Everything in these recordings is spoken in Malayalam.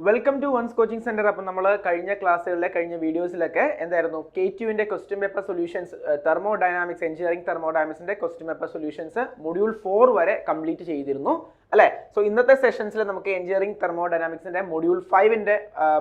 Welcome to one's coaching centre. അപ്പം നമ്മൾ കഴിഞ്ഞ ക്ലാസ്സുകളിലെ കഴിഞ്ഞ വീഡിയോസിലൊക്കെ എന്തായിരുന്നു K2 question paper solutions thermodynamics engineering തെർമോഡൈനാമിക്സിന്റെ ക്വസ്റ്റ്യൻ പേപ്പർ സൊല്യൂഷൻസ് മൊഡ്യൂൾ 4 വരെ കംപ്ലീറ്റ് ചെയ്തിരുന്നു അല്ലേ. സോ ഇന്നത്തെ സെഷൻസിൽ നമുക്ക് എഞ്ചിനീയറിംഗ് തെർമോഡൈനാമിക്സിന്റെ മൊഡ്യൂൾ 5ന്റെ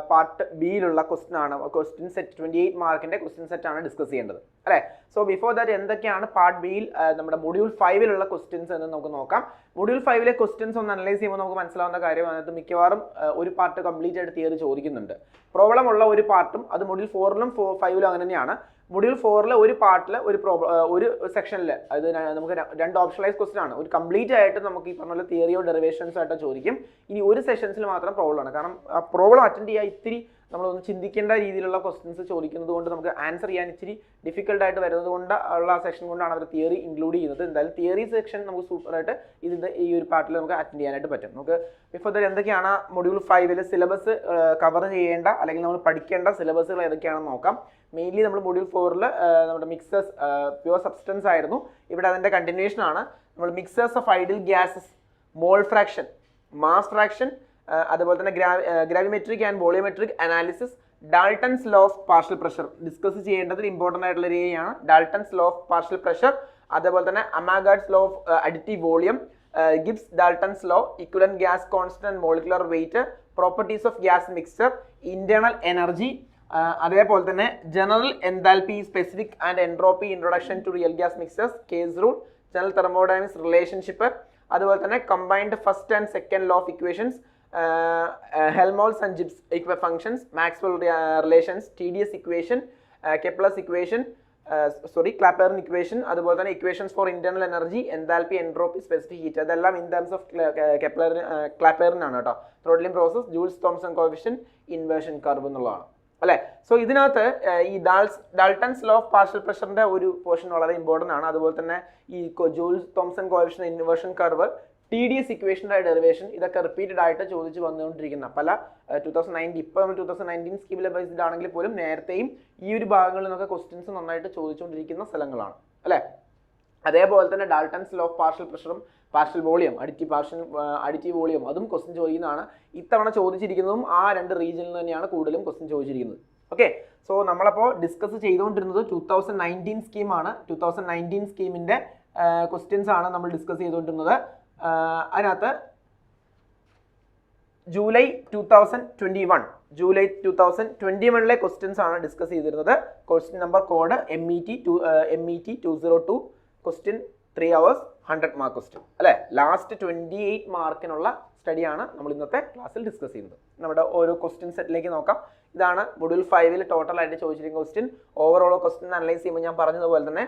പാർട്ട് ബിയിലുള്ള ക്വസ്റ്റ്യൻ സെറ്റ് 28 മാർക്കിന്റെ ക്വസ്റ്റ്യൻ സെറ്റ് ആണ് ഡിസ്കസ് ചെയ്യേണ്ടത് അല്ലേ. സോ ബിഫോർ ദാറ്റ് എന്തൊക്കെയാണ് പാർട്ട് ബിയിൽ നമ്മുടെ മൊഡ്യൂൾ 5ലുള്ള ക്വസ്റ്റ്യൻസ് എന്ന് നമുക്ക് നോക്കാം. മൊഡ്യൂൾ 5ലെ ക്വസ്റ്റ്യൻസ് ഒന്ന് അനലൈസ് ചെയ്യുമ്പോൾ നമുക്ക് മനസ്സിലാവുന്ന കാര്യം അതിനകത്ത് മിക്കവാറും ഒരു പാർട്ട് കംപ്ലീറ്റ് ആയിട്ട് തിയറി ചോദിക്കുന്നുണ്ട്. പ്രോബ്ലം ഉള്ള ഒരു പാർട്ടും അത് മൊഡ്യൂൾ 4ലും 5ലും അങ്ങനെ തന്നെയാണ്. മൊഡ്യൂൾ 4ലെ ഒരു പാർട്ടിൽ ഒരു സെക്ഷനിൽ അത് നമുക്ക് രണ്ട് ഓപ്ഷണലൈസ് ക്വസ്റ്റൻ ആണ്. ഒരു കംപ്ലീറ്റ് ആയിട്ട് നമുക്ക് ഈ പറഞ്ഞ തിയറിയോ ഡെറിവേഷൻസോ ആയിട്ട് ചോദിക്കും. ഇനി ഒരു സെഷൻസിൽ മാത്രം പ്രോബ്ലം ആണ്. കാരണം ആ പ്രോബ്ലം അറ്റൻഡ് ചെയ്യാൻ ഇത്തിരി നമ്മളൊന്ന് ചിന്തിക്കേണ്ട രീതിയിലുള്ള ക്വസ്റ്റൻസ് ചോദിക്കുന്നത് കൊണ്ട് നമുക്ക് ആൻസർ ചെയ്യാൻ ഇച്ചിരി ഡിഫിക്കൽട്ട് ആയിട്ട് വരുന്നത് കൊണ്ട് ഉള്ള സെക്ഷൻ കൊണ്ടാണ് അവർ തിയറി ഇൻക്ലൂഡ് ചെയ്യുന്നത്. എന്തായാലും തിയറി സെക്ഷൻ നമുക്ക് സൂപ്പറായിട്ട് ഇതിൻ്റെ ഈ ഒരു പാർട്ടിൽ നമുക്ക് അറ്റൻഡ് ചെയ്യാനായിട്ട് പറ്റും. നമുക്ക് ബിഫോർ ദാറ്റ് എന്തൊക്കെയാണ് മൊഡ്യൂൾ 5ൽ സിലബസ് കവർ ചെയ്യേണ്ട അല്ലെങ്കിൽ നമ്മൾ പഠിക്കേണ്ട സിലബസുകൾ ഏതൊക്കെയാണെന്ന് നോക്കാം. മെയിൻലി നമ്മൾ മൊഡ്യൂൾ 4ൽ നമ്മുടെ മിക്സേഴ്സ് പ്യുവർ സബ്സ്റ്റൻസ് ആയിരുന്നു. ഇവിടെ അതിൻ്റെ കണ്ടിന്യൂഷൻ ആണ്. നമ്മൾ mixtures of ideal gases, mole fraction, mass fraction, അതുപോലെ തന്നെ gravimetric and volumetric analysis, Dalton's law of partial pressure discuss ചെയ്യേണ്ടതിൽ ഇമ്പോർട്ടൻ്റ് ആയിട്ടുള്ള ഒരു ഏരിയയാണ് Dalton's law of partial pressure. അതേപോലെ തന്നെ Amagat's law of additive volume, Gibbs Dalton's law, equivalent gas constant, molecular weight, properties of gas mixture, internal energy, അതേപോലെ തന്നെ general enthalpy, specific and entropy, introduction to real gas mixtures, Kay's rule, general thermodynamics relationship, അതുപോലെ തന്നെ combined first and second law of equations, Helmholtz and Gibbs functions, Maxwell relations, TDS equation, Kepler's equation, Clapeyron equation, അതുപോലെ തന്നെ equations for internal energy, enthalpy, entropy, specific heat. അതെല്ലാം in terms of Clapeyron ആണ് കേട്ടോ. Throttling process, Joule-Thomson coefficient, inversion curve എന്നുള്ളതാണ് അല്ലേ. സോ ഇതിനകത്ത് ഈ ഡാൾട്ടൺസ് ലോ ഓഫ് പാർഷ്യൽ പ്രഷറിന്റെ ഒരു പോർഷൻ വളരെ ഇമ്പോർട്ടൻ്റ് ആണ്. അതുപോലെ തന്നെ ഈ Joule Thomson coefficient, inversion curve, TDS ഇക്വേഷൻ്റെ ഡെറിവേഷൻ, ഇതൊക്കെ റിപ്പീറ്റഡ് ആയിട്ട് ചോദിച്ച് വന്നുകൊണ്ടിരിക്കുന്ന പല 2019 ഇപ്പോൾ നമ്മൾ 2019 സ്കീമിലെ ബേസ്ഡ് ആണെങ്കിൽ പോലും നേരത്തെയും ഈ ഒരു ഭാഗങ്ങളിൽ നിന്നൊക്കെ ക്വസ്റ്റ്യൻസ് നന്നായിട്ട് ചോദിച്ചുകൊണ്ടിരിക്കുന്ന സ്ഥലങ്ങളാണ് അല്ലേ. അതേപോലെ തന്നെ ഡാൾട്ടൺസ് ലോ ഓഫ് പാർഷ്യൽ പ്രഷറും പാർഷ്യൽ വോളിയം, അഡിറ്റീവ് വോളിയം അതും ക്വസ്റ്റ്യൻ ചോദിക്കുന്നതാണ്. ഇത്തവണ ചോദിച്ചിരിക്കുന്നതും ആ രണ്ട് റീജിയനിൽ തന്നെയാണ് കൂടുതലും ക്വസ്റ്റ്യൻ ചോദിച്ചിരിക്കുന്നത്. ഓക്കെ, സോ നമ്മളപ്പോൾ ഡിസ്കസ് ചെയ്തുകൊണ്ടിരുന്നത് 2019 സ്കീമാണ്. 2019 സ്കീമിൻ്റെ ക്വസ്റ്റ്യൻസ് ആണ് നമ്മൾ ഡിസ്കസ് ചെയ്തുകൊണ്ടിരുന്നത്. അതിനകത്ത് ജൂലൈ 2021 ക്വസ്റ്റ്യൻസ് ആണ് ഡിസ്കസ് ചെയ്തിരുന്നത്. Question number code MET 202, question 3 hours 100 mark question അല്ലേ. ലാസ്റ്റ് 28 മാർക്കിനുള്ള സ്റ്റഡിയാണ് നമ്മൾ ഇന്നത്തെ ക്ലാസ്സിൽ ഡിസ്കസ് ചെയ്യുന്നത്. നമ്മുടെ ഓരോ ക്വസ്റ്റ്യൻ സെറ്റിലേക്ക് നോക്കാം. ഇതാണ് മൊഡ്യൂൾ 5ൽ ടോട്ടൽ ആയിട്ട് ചോദിച്ചിരിക്കുന്ന ക്വസ്റ്റ്യൻ. ഓവറോൾ ക്വസ്റ്റ്യൻ അനലൈസ് ചെയ്യുമ്പോൾ ഞാൻ പറഞ്ഞതുപോലെ തന്നെ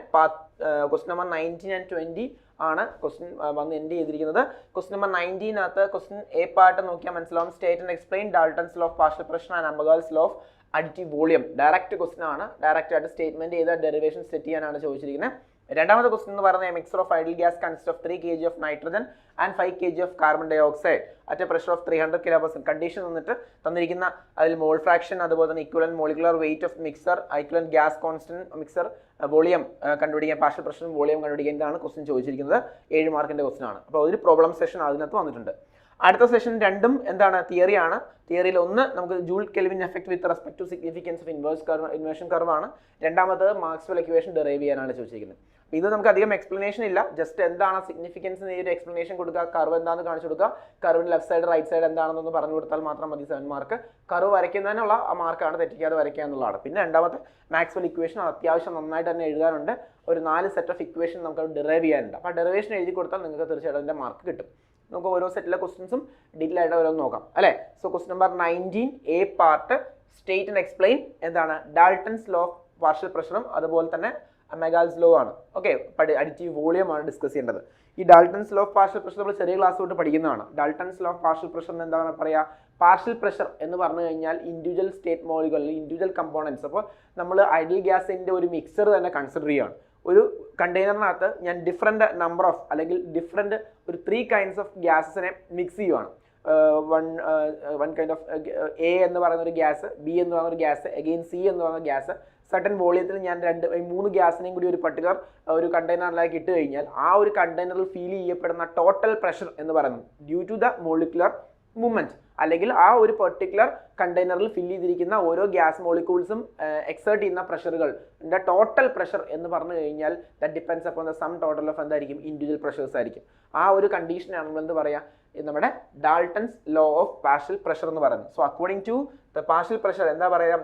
ക്വസ്റ്റ്യൻ നമ്പർ 19 and 20 ആണ് ക്വസ്റ്റ്യൻ വന്ന് എൻഡ് ചെയ്തിരിക്കുന്നത്. Question number 19 question A part നോക്കിയാൽ മനസ്സിലാവും. State and explain Dalton's law of partial pressure and Amagat's law of additive volume. Direct question ആണ്. ഡയറക്റ്റ് ആയിട്ട് സ്റ്റേറ്റ്മെന്റ് ചെയ്ത ഡെറിവേഷൻ സെറ്റ് ചെയ്യാനാണ് ചോദിച്ചിരിക്കുന്നത്. രണ്ടാമത്തെ ക്വസ്റ്റ്യൻ എന്ന് പറയുന്നത് mixture of ideal gas consist of 3 kg of nitrogen and 5 kg of carbon dioxide at a pressure of 300 kPa. Condition വന്നിട്ട് തന്നിരിക്കുന്ന അതിൽ മോൾ ഫ്രാക്ഷൻ, അതുപോലെ തന്നെ equivalent molecular weight of mixer, equivalent gas constant mixer, volume കണ്ടുപിടിക്കാൻ, പാർഷ്യൽ പ്രഷറും വോളിയം കണ്ടുപിടിക്കാൻ ഇതാണ് ക്വസ്റ്റ്യൻ ചോദിച്ചിരിക്കുന്നത്. 7 മാർക്കിന്റെ ക്വസ്റ്റ്യൻ ആണ്. അപ്പോൾ ഒരു പ്രോബ്ലം സെഷൻ അതിനകത്ത് വന്നിട്ടുണ്ട്. അടുത്ത സെഷൻ രണ്ടും എന്താണ്, തിയറിയാണ്. തിയറിയിൽ ഒന്ന് നമുക്ക് Joule Kelvin effect with respect to significance of inversion curve ആണ്. രണ്ടാമത് മാക്സ്വെൽ ഇക്വേഷൻ ഡെറൈവ് ചെയ്യാനാണ് ചോദിച്ചിരിക്കുന്നത്. ഇത് നമുക്ക് അധികം എക്സ്പ്ലനേഷൻ ഇല്ല. ജസ്റ്റ് എന്താണ് സിഗ്നിഫിക്കൻസ് ഈ ഒരു എക്സ്പ്ലനേഷൻ കൊടുക്കുക, കർവ് എന്താണെന്ന് കാണിച്ചു കൊടുക്കുക, കർവിന് ലെഫ്റ്റ് സൈഡ് റൈറ്റ് സൈഡ് എന്താണെന്നൊന്ന് പറഞ്ഞു കൊടുത്താൽ മാത്രം മതി. 7 മാർക്ക്. കർവ് വരയ്ക്കുന്നതിനുള്ള ആ മാർക്കാണ്, തെറ്റിക്കാതെ വരയ്ക്കുക എന്നുള്ളതാണ്. പിന്നെ രണ്ടാമത്തെ മാക്സ്വെൽ ഇക്വേഷൻ അത്യാവശ്യം നന്നായിട്ട് തന്നെ എഴുതാനുണ്ട്. ഒരു 4 സെറ്റ് ഓഫ് ഇക്വേഷൻ നമുക്ക് ഡിറൈവ് ചെയ്യാനുണ്ട്. അപ്പോൾ ഡെറിവേഷൻ എഴുതി കൊടുത്താൽ നിങ്ങൾക്ക് തീർച്ചയായിട്ടും അതിൻ്റെ മാർക്ക് കിട്ടും. നമുക്ക് ഓരോ സെറ്റിലെ ക്വസ്റ്റ്യൻസും ഡീറ്റെയിൽ ആയിട്ട് ഓരോന്ന് നോക്കാം അല്ലേ. So question number 19 A part state and explain എന്താണ് ഡാൾട്ടൺസ് ലോ ഓഫ് പാർഷ്യൽ പ്രഷറും അതുപോലെ തന്നെ അമഗാഡ്സ് ലോ ആണ്. ഓക്കെ, അഡിറ്റീവ് വോളിയം ആണ് ഡിസ്കസ് ചെയ്യേണ്ടത്. ഈ Dalton's law of partial pressure നമ്മൾ ചെറിയ ക്ലാസ് തൊട്ട് പഠിക്കുന്നതാണ്. Dalton's law of partial pressure എന്താണ് പറയുക, പാർഷ്യൽ പ്രഷർ എന്ന് പറഞ്ഞു കഴിഞ്ഞാൽ ഇൻഡിവിജ്വൽ സ്റ്റേറ്റ് മോളിക്കുകൾ, ഇൻഡിവിജ്വൽ കമ്പോണൻസ്. അപ്പോൾ നമ്മൾ ഐഡിയൽ ഗ്യാസിൻ്റെ ഒരു മിക്സർ തന്നെ കൺസിഡർ ചെയ്യുകയാണ്. ഒരു കണ്ടെയ്നറിനകത്ത് ഞാൻ ഡിഫറെൻറ്റ് നമ്പർ ഓഫ് അല്ലെങ്കിൽ ഡിഫറെൻറ്റ് ഒരു 3 kinds ഓഫ് ഗ്യാസസിനെ മിക്സ് ചെയ്യുവാണ്. വൺ കൈൻഡ് ഓഫ് എ എന്ന് പറയുന്ന ഒരു ഗ്യാസ്, ബി എന്ന് പറയുന്ന ഒരു ഗ്യാസ്, അഗെയിൻ സി എന്ന് പറയുന്ന ഗ്യാസ്. സർട്ടൻ വോളിയത്തിൽ ഞാൻ 3 ഗ്യാസിനെയും കൂടി ഒരു പർട്ടിക്കുലർ ഒരു കണ്ടെയ്നറിലേക്ക് ഇട്ട് കഴിഞ്ഞാൽ ആ ഒരു കണ്ടെയ്നറിൽ ഫീൽ ചെയ്യപ്പെടുന്ന ടോട്ടൽ പ്രഷർ എന്ന് പറയുന്നത് due to the molecular movement, അല്ലെങ്കിൽ ആ ഒരു പെർട്ടിക്കുലർ കണ്ടെയ്നറിൽ ഫില്ല് ചെയ്തിരിക്കുന്ന ഓരോ ഗ്യാസ് മോളിക്യൂൾസും എക്സേർട്ട് ചെയ്യുന്ന പ്രഷറുകളുടെ ടോട്ടൽ പ്രഷർ എന്ന് പറഞ്ഞു കഴിഞ്ഞാൽ that depends upon the sum total of എന്തായിരിക്കും, ഇൻഡിവിജ്വൽ പ്രഷേഴ്സ് ആയിരിക്കും. ആ ഒരു കണ്ടീഷനാണ് നമ്മൾ എന്ത് പറയാ, നമ്മുടെ Dalton's law of partial pressure എന്ന് പറയുന്നത്. So according to the partial pressure എന്താ പറയാ,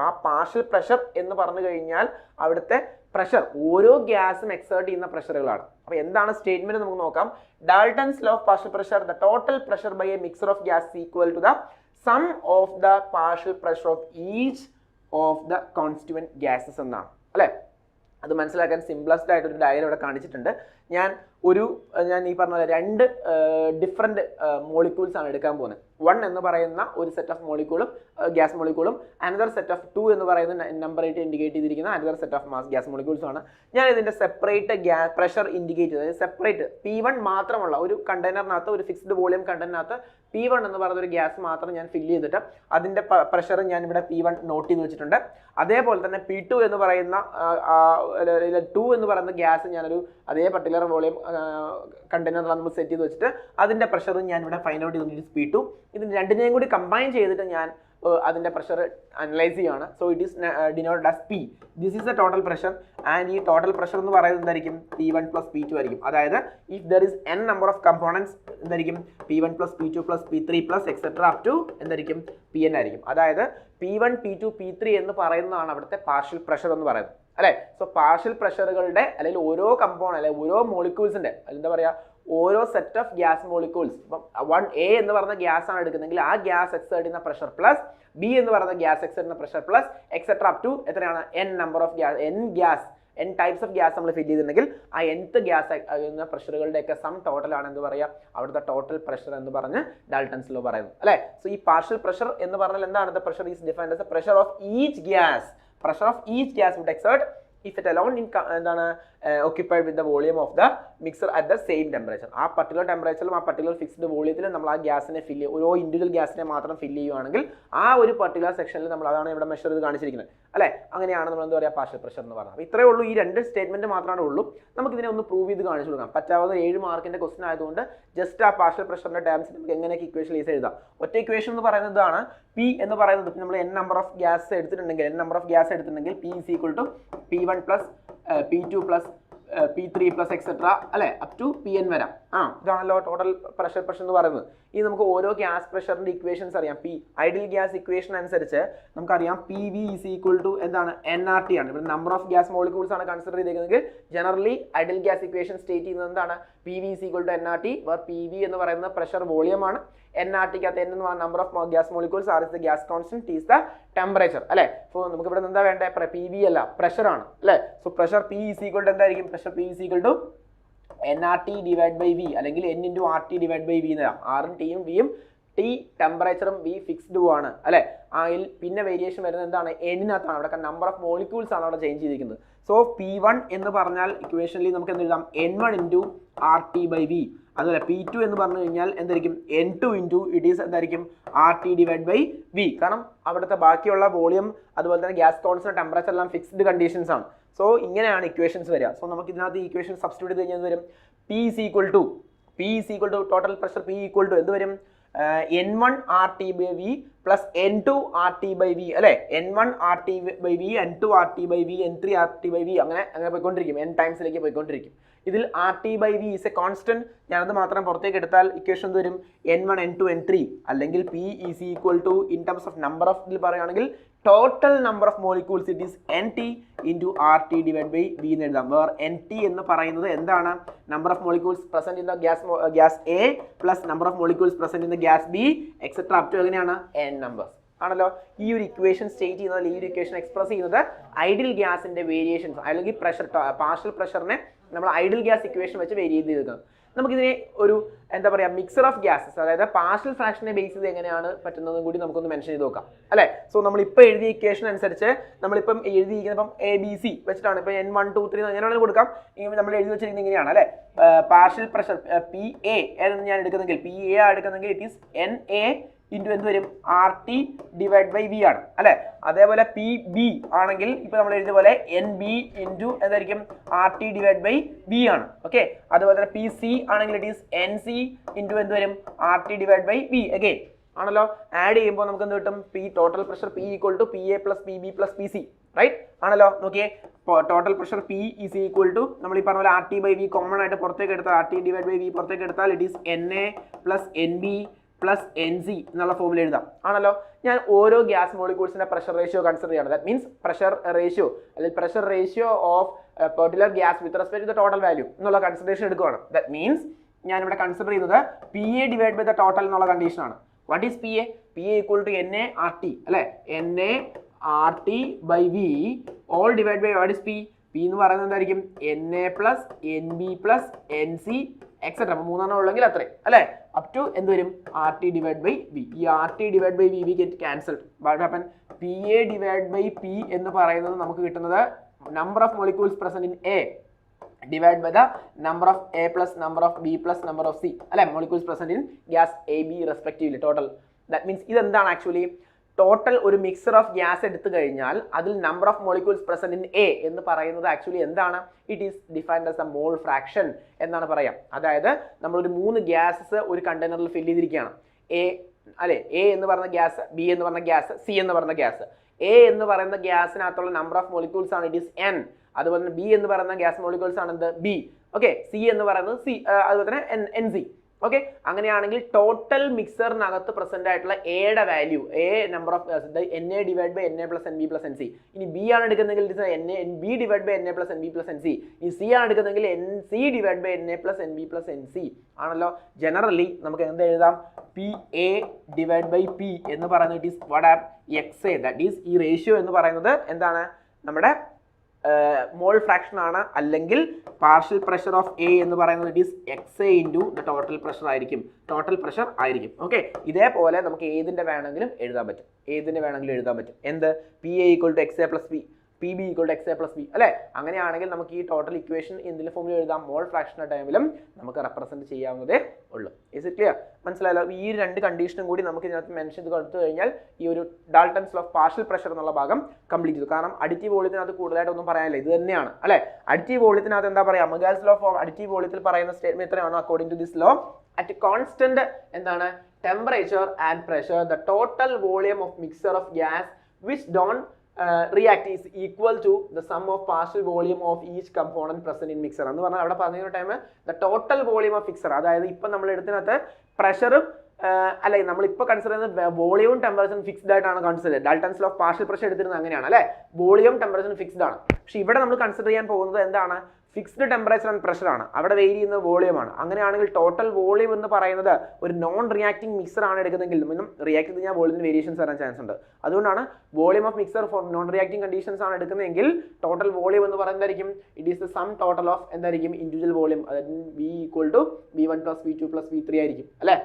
ആ പാർഷ്യൽ പ്രഷർ എന്ന് പറഞ്ഞു കഴിഞ്ഞാൽ അവിടുത്തെ പ്രഷർ ഓരോ ഗ്യാസും എക്സേർട്ട് ചെയ്യുന്ന പ്രഷറുകളാണ്. അപ്പോൾ എന്താണ് സ്റ്റേറ്റ്മെന്റ് നമുക്ക് നോക്കാം. Dalton's law of partial pressure, the total pressure by a mixer of gas equal to the sum of the partial pressure of each of the constituent gases എന്നാണ് അല്ലേ. അത് മനസ്സിലാക്കാൻ സിംപ്ലസ്റ്റ് ആയിട്ട് ഒരു ഡയഗ്രം ഇവിടെ കാണിച്ചിട്ടുണ്ട്. ഞാൻ ഈ പറഞ്ഞ പോലെ 2 ഡിഫറെൻറ്റ് മോളിക്യൂൾസ് ആണ് എടുക്കാൻ പോകുന്നത്. 1 എന്ന് പറയുന്ന ഒരു സെറ്റ് ഓഫ് മോളിക്യൂളും ഗ്യാസ് മോളിക്യൂളും, അനദർ സെറ്റ് ഓഫ് 2 എന്ന് പറയുന്ന നമ്പർ ആയിട്ട് ഇൻഡിക്കേറ്റ് ചെയ്തിരിക്കുന്ന another set of mass gas molecules ആണ്. ഞാൻ ഇതിന്റെ സെപ്പറേറ്റ് പ്രഷർ ഇൻഡിക്കേറ്റ് ചെയ്തത് സെപ്പറേറ്റ് P1 മാത്രമുള്ള ഒരു കണ്ടെയ്നറിനകത്ത്, ഒരു ഫിക്സ്ഡ് വോളിയം കണ്ടെയ്നറിനകത്ത് P1 എന്ന് പറയുന്ന ഒരു ഗ്യാസ് മാത്രം ഞാൻ ഫില്ല് ചെയ്തിട്ട് അതിന്റെ പ്രഷർ ഞാൻ ഇവിടെ P1 നോട്ട് ചെയ്ത് വെച്ചിട്ടുണ്ട്. അതേപോലെ തന്നെ P2 എന്ന് പറയുന്ന 2 എന്ന് പറയുന്ന ഗ്യാസ് ഞാനൊരു അതേ പർട്ടിക്കുലർ വോളിയം കണ്ടെയ്നറിലാണ് നമ്മൾ സെറ്റ് ചെയ്ത് വെച്ചിട്ട് അതിന്റെ പ്രഷർ ഞാൻ ഇവിടെ ഫൈൻഡ് ഔട്ട് ചെയ്തിട്ട് P2. ഇതിന് രണ്ടിനെയും കൂടി കമ്പൈൻ ചെയ്തിട്ട് ഞാൻ അതിന്റെ പ്രഷർ അനലൈസ് ചെയ്യാണ്. So it is denoted as P. This is the total pressure. And ഈ ടോട്ടൽ പ്രഷർ എന്ന് പറയുന്നത് എന്തായിരിക്കും, P1 plus P2 ആയിരിക്കും. അതായത് if there is n number of components എന്തായിരിക്കും, P1 plus P2 plus P3 plus etcetera up to എന്തായിരിക്കും, Pn ആയിരിക്കും. അതായത് P1 P2 P3 എന്ന് പറയുന്നതാണ് അവിടുത്തെ പാർഷ്യൽ പ്രഷർ എന്ന് പറയുന്നത് അല്ലേ. സോ പാർഷ്യൽ പ്രഷറുകളുടെ അല്ലെങ്കിൽ ഓരോ കമ്പോണന്റ് അല്ലെങ്കിൽ ഓരോ മോളിക്യൂൾസിന്റെ എന്താ പറയാ, ഓരോ സെറ്റ് ഓഫ് ഗ്യാസ് മോളിക്യൂൾസ്, ഇപ്പം 1A എന്ന് പറയുന്ന ഗ്യാസ് ആണ് എടുക്കുന്നതെങ്കിൽ ആ ഗ്യാസ് എക്സേർട്ട് ചെയ്യുന്ന പ്രഷർ പ്ലസ് B എന്ന് പറയുന്ന ഗ്യാസ് എക്സേർട്ട് ചെയ്യുന്ന pressure plus etcetera up to എത്രയാണ്, n number of gas n types of gas നമ്മൾ ഫില്ല് ചെയ്തിട്ടുണ്ടെങ്കിൽ ആ nth ഗ്യാസ് എന്ന പ്രഷറുകളുടെ ഒക്കെ സം ടോട്ടൽ ആണ് എന്ത് പറയുക, അവിടുത്തെ ടോട്ടൽ പ്രഷർ എന്ന് പറഞ്ഞ് ഡാൾട്ടൺസ് ലോ പറയുന്നത് അല്ലേ. സോ ഈ പാർഷ്യൽ പ്രഷർ എന്ന് പറഞ്ഞാൽ എന്താണ്, the pressure is defined as the pressure of each gas. Pressure of each gas would exert if it alone എന്താണ് occupied with the volume of the mixer at the same temperature. ആ പർട്ടിക്കുലർ ടെമ്പറേച്ചറിലും ആ പർട്ടിക്കുലർ ഫിക്സ്ഡ് വോളിയത്തിലും നമ്മൾ ആ ഗ്യാസിനെ ഫില്ല് ചെയ്യും, ഓരോ ഇൻഡിവിജ്വൽ ഗ്യാസിനെ മാത്രം ഫില്ല് ചെയ്യുകയാണെങ്കിൽ ആ ഒരു പർട്ടിക്കുലർ സെക്ഷനിൽ നമ്മൾ അതാണ് ഇവിടെ മെഷർ ചെയ്ത് കാണിച്ചിരിക്കുന്നത് അല്ലേ. അങ്ങനെയാണ് നമ്മൾ എന്താ പറയുക, പാർഷ്യൽ പ്രഷർ എന്ന് പറഞ്ഞത്. അപ്പോൾ ഇത്രയേ ഉള്ളൂ, ഈ 2 സ്റ്റേറ്റ്മെന്റ് മാത്രമേ ഉള്ളൂ. നമുക്ക് ഇതിനെ ഒന്ന് പ്രൂവ് ചെയ്ത് കാണിച്ചു കൊടുക്കാം. പറ്റാവുന്ന 7 മാർക്കിന്റെ ക്വസ്റ്റൻ ആയതുകൊണ്ട് ജസ്റ്റ് ആ പാർഷ്യൽ പ്രഷറിന്റെ ടേംസ് നമുക്ക് എങ്ങനെയൊക്കെ ഇക്വേഷനിൽ എഴുതാം. ഒറ്റ ഇക്വേഷൻ എന്ന് പറയുന്നതാണ് P എന്ന് പറയുന്നത്, നമ്മൾ n നമ്പർ ഓഫ് ഗ്യാസ് എടുത്തിട്ടുണ്ടെങ്കിൽ P is equal to P1 plus P2 plus P3 plus etcetera അല്ലെ അപ് ടു Pn വരാം. ഇതാണല്ലോ ടോട്ടൽ പ്രഷർ എന്ന് പറയുന്നത്. ഈ നമുക്ക് ഓരോ ഗ്യാസ് പ്രഷറിന്റെ ഇക്വേഷൻസ് അറിയാം. ഐഡിയൽ ഗ്യാസ് ഇക്വേഷൻ അനുസരിച്ച് നമുക്കറിയാം PV ഈസ് ഈക്വൽ ടു എന്താണ്, nRT ആണ്. ഇവിടെ നമ്പർ ഓഫ് ഗ്യാസ് മോളിക്യൂൾസ് ആണ് കൺസിഡർ ചെയ്തിരിക്കുന്നത്. Generally ideal gas equation state ചെയ്യുന്നത് എന്താണ്, PV is equal to nRT, where PV എന്ന് പറയുന്നത് പ്രഷർ വോളിയം ആണ്. nRTക്കകത്ത് n എന്ന് പറയുന്ന number of gas molecules, R is the gas constant, T is the temperature അല്ലേ. സോ നമുക്ക് ഇവിടെ എന്താ വേണ്ടേ, PV അല്ല പ്രഷർ ആണ് അല്ലേ. So pressure P is equal to എന്തായിരിക്കും, pressure P is equal to nRT divide by V അല്ലെങ്കിൽ n into RT divide by V എന്നാണ്. R-ഉം T-യും V-യും, T ടെമ്പറേച്ചറും V ഫിക്സ്ഡും ആണ് അല്ലേ. പിന്നെ വേരിയേഷൻ വരുന്നത് എന്താണ്, n-നകത്താണ്. അവിടെ നമ്പർ ഓഫ് മോളിക്യൂൾസ് ആണ് അവിടെ ചേഞ്ച് ചെയ്തിരിക്കുന്നത്. സോ P1 എന്ന് പറഞ്ഞാൽ ഇക്വേഷനിൽ നമുക്ക് എന്ത് എഴുതാം, n1 into RT by V. അതുപോലെ P2 എന്ന് പറഞ്ഞു കഴിഞ്ഞാൽ എന്തായിരിക്കും, n2 into ഇറ്റ് ഈസ് എന്തായിരിക്കും, RT ഡിവൈഡ് ബൈ V. കാരണം അവിടുത്തെ ബാക്കിയുള്ള വോളിയം അതുപോലെ തന്നെ ഗ്യാസ് കോൺസ്റ്റന്റ് ടെമ്പറേച്ചർ എല്ലാം ഫിക്സ്ഡ് കണ്ടീഷൻസ് ആണ്. സോ ഇങ്ങനെയാണ് ഇക്വേഷൻസ് വരിക. സോ നമുക്ക് ഇതിനകത്ത് ഇക്വേഷൻ സബ്സ്റ്റിറ്റ്യൂട്ട് ചെയ്ത് കഴിഞ്ഞാൽ വരും P is equal to total pressure P equal to എന്ത് വരും, n1 RT by V plus n2 RT by V അല്ലേ. n1 RT by V, n2 RT by V, n3 RT by V അങ്ങനെ പോയിക്കൊണ്ടിരിക്കും, n ടൈംസിലേക്ക് പോയിക്കൊണ്ടിരിക്കും. ഇതിൽ RT by V is a constant. ഞാനത് മാത്രം പുറത്തേക്ക് എടുത്താൽ ഇക്വേഷൻ വരും n1 n2 n3 അല്ലെങ്കിൽ P is equal to in terms of number of ഇതിൽ പറയുകയാണെങ്കിൽ total number of molecules it is NT into RT divided by V എന്ന് എഴുതാം. വേർ NT എന്ന് പറയുന്നത് എന്താണ്, number of molecules present in the gas A plus number of molecules present in the gas B etcetera up to എങ്ങനെയാണ് n നമ്പേഴ്സ് ആണല്ലോ. ഈ ഒരു ഇക്വേഷൻ സ്റ്റേറ്റ് ചെയ്യുന്നത്, ഈ ഒരു ഇക്വേഷൻ എക്സ്പ്രസ് ചെയ്യുന്നത് ഐഡിയൽ ഗ്യാസിന്റെ വേരിയേഷൻസ് അല്ലെങ്കിൽ പ്രഷർ പാർഷ്യൽ പ്രഷറിനെ നമ്മൾ ഐഡിയൽ ഗ്യാസ് ഇക്വേഷൻ വെച്ച് വേരി ചെയ്തെടുക്കുന്നത്. നമുക്കിതിനെ ഒരു എന്താ പറയുക, മിക്സർ ഓഫ് ഗ്യാസസ്, അതായത് പാർഷ്യൽ ഫ്രാക്ഷനെ ബേസ് ചെയ്ത് എങ്ങനെയാണ് പറ്റുന്നതും കൂടി നമുക്കൊന്ന് മെൻഷൻ ചെയ്ത് നോക്കാം അല്ലേ. സോ നമ്മളിപ്പോൾ എഴുതിയ ഇക്വേഷൻ അനുസരിച്ച് നമ്മളിപ്പം എഴുതിയിരിക്കുന്നത് ഇപ്പം ABC വെച്ചിട്ടാണ്. ഇപ്പം n1 2 3 എങ്ങനെ വേണമെങ്കിൽ കൊടുക്കാം. നമ്മൾ എഴുതി വെച്ചിരിക്കുന്നത് ഇങ്ങനെയാണ് അല്ലേ. പാർഷ്യൽ പ്രഷർ PA എന്ന് ഞാൻ എടുക്കുന്നെങ്കിൽ, PA എടുക്കുന്നെങ്കിൽ ഇറ്റ് ഈസ് NA ഇൻറ്റു എന്ത് വരും R T divide by V ആണ് അല്ലെ. അതേപോലെ പി ബി ആണെങ്കിൽ ഇപ്പൊ നമ്മൾ എഴുതിയ പോലെ എൻ ബി ഇൻറ്റു എന്തായിരിക്കും R T divide by B ആണ്. ഓക്കെ, അതുപോലെ തന്നെ പി സി ആണെങ്കിൽ it is N C into എന്ത് വരും R T divide by B again ആണല്ലോ. ആഡ് ചെയ്യുമ്പോൾ നമുക്ക് എന്ത് കിട്ടും? P total pressure P equal to P A plus P B plus P C right ആണല്ലോ. നോക്കിയേ, total pressure P is equal to നമ്മൾ ഈ പറഞ്ഞ പോലെ R T by V common ആയിട്ട് പുറത്തേക്ക് എടുത്താൽ R T divide by V പുറത്തേക്ക് എടുത്താൽ it is N A plus N B plus N C എന്നുള്ള ഫോമിൽ എഴുതാം ആണല്ലോ. ഞാൻ ഓരോ ഗ്യാസ് മോളിക്യൂൾസിന്റെ പ്രഷർ റേഷ്യോ കൺസിഡർ ചെയ്യണം. ദാറ്റ് മീൻസ് പ്രഷർ റേഷ്യോ അല്ലെങ്കിൽ pressure ratio of particular gas with respect to the total value എന്നുള്ള കൺസിഡറേഷൻ എടുക്കുകയാണ്. ദാറ്റ് മീൻസ് ഞാൻ ഇവിടെ കൺസിഡർ ചെയ്യുന്നത് P A divide by the total എന്നുള്ള കണ്ടീഷനാണ്. What is P A? P A equal to N A R T അല്ലെ. N A R T by V all divide by what is P? P എന്ന് പറയുന്നത് എന്തായിരിക്കും? N A plus N B plus N C etcetera. അപ്പോൾ മൂന്നെണ്ണം ഉള്ളെങ്കിൽ അത്രയും അല്ലെ, അപ് ടു എന്ത് വരും? R T divide by V. ഈ R T divide by V we get cancelled. What happen? P A divide by P എന്ന് പറയുന്നത് നമുക്ക് കിട്ടുന്നത് number of molecules present in A divided by the number of A plus number of B plus number of C അല്ലെ, molecules present in gas A, B respectively total. That means ഇതെന്താണ് ആക്ച്വലി? ടോട്ടൽ ഒരു മിക്സർ ഓഫ് ഗ്യാസ് എടുത്തു കഴിഞ്ഞാൽ അതിൽ number of molecules present in A എന്ന് പറയുന്നത് ആക്ച്വലി എന്താണ്? It is defined as A mole fraction എന്നാണ് പറയാം. അതായത് നമ്മളൊരു 3 ഗ്യാസസ് ഒരു കണ്ടെയ്നറിൽ ഫില്ല് ചെയ്തിരിക്കുകയാണ്. എ അല്ലെ, എ എന്ന് പറയുന്ന ഗ്യാസ്, ബി എന്ന് പറഞ്ഞ ഗ്യാസ്, സി എന്ന് പറയുന്ന ഗ്യാസ്. എ എന്ന് പറയുന്ന ഗ്യാസിനകത്തുള്ള നമ്പർ ഓഫ് മോളിക്യൂൾസ് ആണ് ഇറ്റ് ഈസ് എൻ. അതുപോലെ തന്നെ ബി എന്ന് പറയുന്ന ഗ്യാസ് മോളിക്യൂൾസ് ആണ് എന്ത്? ബി. ഓക്കെ, സി എന്ന് പറയുന്നത് സി, അതുപോലെ തന്നെ എൻ സി. ഓക്കെ, അങ്ങനെയാണെങ്കിൽ ടോട്ടൽ മിക്സറിനകത്ത് പ്രസന്റ് ആയിട്ടുള്ള എയുടെ value, A number of N A divide by N A plus N B plus N C. ഇനി ബി ആണ് എടുക്കുന്നതെങ്കിൽ N B divide by N A plus N B plus N C. ഇനി സി ആണ് എടുക്കുന്നതെങ്കിൽ N C divide by N A plus N B plus N C ആണല്ലോ. ജനറലി നമുക്ക് എന്ത് എഴുതാം? P A divide by P എന്ന് പറയുന്നത് it is what are X A. That is ഈ റേഷ്യോ എന്ന് പറയുന്നത് എന്താണ്? നമ്മുടെ മോൾ ഫ്രാക്ഷൻ ആണ്. അല്ലെങ്കിൽ പാർഷ്യൽ പ്രഷർ ഓഫ് എ എന്ന് പറയുന്നത് it is X A into the total pressure ആയിരിക്കും. ടോട്ടൽ പ്രഷർ ആയിരിക്കും. ഓക്കെ, ഇതേപോലെ നമുക്ക് ഏതിൻ്റെ വേണമെങ്കിലും എഴുതാൻ പറ്റും. ഏതിൻ്റെ വേണമെങ്കിലും എഴുതാൻ പറ്റും. എന്ത്? P A equal to X A plus P, P B equal to X A plus B അല്ലെ. അങ്ങനെയാണെങ്കിൽ നമുക്ക് ഈ ടോട്ടൽ ഇക്വേഷൻ എന്തിന്റെ ഫോമിൽ എഴുതാം? മോൾ ഫ്രാക്ഷൻ്റെ ടൈമിലും നമുക്ക് റെപ്രസെന്റ് ചെയ്യാവുന്നതേ ഉള്ളൂ. Is it clear? മനസ്സിലായല്ലോ? ഈ രണ്ട് കണ്ടീഷനും കൂടി നമുക്ക് ഇതിനകത്ത് മെൻഷൻ ചെയ്ത് കൊടുത്തു കഴിഞ്ഞാൽ ഈ ഒരു Dalton's law of partial pressure എന്നുള്ള ഭാഗം കംപ്ലീറ്റ് ചെയ്തു. കാരണം അഡിറ്റീവ് വോളിയത്തിനകത്ത് കൂടുതലായിട്ടൊന്നും പറയാനില്ല, ഇത് തന്നെയാണ് അല്ലെ. അഡിറ്റീവ് വോളിയത്തിനകത്ത് എന്താ പറയുക? അമഗാൽസ് ലോ ഓഫ് അഡിറ്റീവ് വോളിയത്തിൽ പറയുന്ന സ്റ്റേറ്റ്മെന്റ് എത്രയാണോ according to this law at constant എന്താണ് temperature and pressure the total volume of mixture of gas which don't react is equal to the sum of partial volume of each component present in mixer എന്ന് പറഞ്ഞാൽ അവിടെ പറഞ്ഞ time the total volume of mixer അതായത് ഇപ്പം നമ്മൾ എടുത്തിനകത്ത് പ്രഷറും അല്ലെ നമ്മളിപ്പോൾ കൺസിഡർ ചെയ്യുന്നത് വോളിയവും ടെമ്പറേച്ചറും ഫിക്സ്ഡ് ആയിട്ടാണ് consider. Dalton's law of partial pressure എടുത്തിരുന്നത് അങ്ങനെയാണ് അല്ലെ, വോളിയവും ടെമ്പറേച്ചറും ഫിക്സ്ഡ് ആണ്. പക്ഷെ ഇവിടെ നമ്മൾ കൺസിഡർ ചെയ്യാൻ പോകുന്നത് എന്താണ്? ഫിക്സ്ഡ് ടെമ്പറേച്ചർ ആൻഡ് പ്രഷർ ആണ്. അവിടെ വേരി ചെയ്യുന്ന വോളിയം ആണ്. അങ്ങനെയാണെങ്കിൽ ടോട്ടൽ വോളിയം എന്ന് പറയുന്നത് ഒരു നോൺ റിയാക്ടിങ് മിക്സർ ആണ് എടുക്കുന്നതെങ്കിൽ മിനിമം റിയാക്ട് ചെയ്ത് കഴിഞ്ഞാൽ വോളിയത്തിന് വേരിയേഷൻസ് വരാൻ ചാൻസ് ഉണ്ട്. അതുകൊണ്ടാണ് volume of mixer for non reacting conditions ആണ് എടുക്കുന്നതെങ്കിൽ ടോട്ടൽ വോളിയം എന്ന് പറയുന്നതായിരിക്കും it is the sum total of എന്തായിരിക്കും ഇൻഡിവിജ്വൽ വോളിയം. അതായത് V equal to V1 plus V2 plus V3 ആയിരിക്കും അല്ലെ.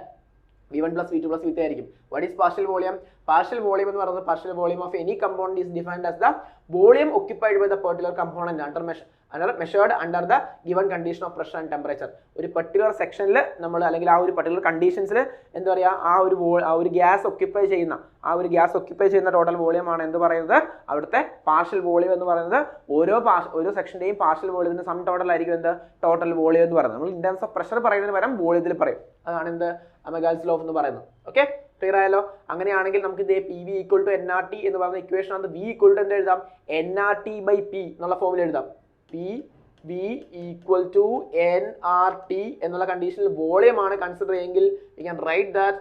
V1 plus V2 plus V3 ആയിരിക്കും. What is partial volume? Partial volume എന്ന് പറയുന്നത് partial volume of any component is defined as the volume occupied by the particular component measured under the given condition of pressure and temperature. ഒരു പർട്ടിക്കുലർ സെക്ഷനിൽ നമ്മൾ അല്ലെങ്കിൽ ആ ഒരു പർട്ടിക്കുലർ കണ്ടീഷൻസിൽ എന്താ പറയുക ആ ഒരു ഗ്യാസ് ഒക്യുപ്പൈ ചെയ്യുന്ന ടോട്ടൽ വോളിയം ആണ് എന്ത് പറയുന്നത്? അവിടുത്തെ പാർഷ്യൽ വോളിയം എന്ന് പറയുന്നത് ഓരോ സെക്ഷന്റെയും പാർഷ്യൽ വോളിയത്തിന്റെ സം ടോട്ടൽ ആയിരിക്കും എന്ത്? ടോട്ടൽ വോളിയം എന്ന് പറയുന്നത്. നമ്മൾ ഇൻ ടേംസ് ഓഫ് പ്രഷർ പറയുന്നതിന് പകരം വോളിയത്തിൽ പറയും. അതാണ് എന്ത്? അമഗാൽസ് ലോ എന്ന് പറയുന്നത്. ഓക്കെ, ക്ലിയർ ആയല്ലോ? അങ്ങനെയാണെങ്കിൽ നമുക്ക് ഇതേ P V equal to N R T എന്ന് പറയുന്ന ഇക്വേഷൻ ആണ്. വി ഈക്വൽ ടു എന്ത് എഴുതാം? N R T by P എന്നുള്ള ഫോമിൽ എഴുതാം. P V equal to N R T എന്നുള്ള കണ്ടീഷനിൽ വോളിയം ആണ് കൺസിഡർ ചെയ്യുമെങ്കിൽ we can write that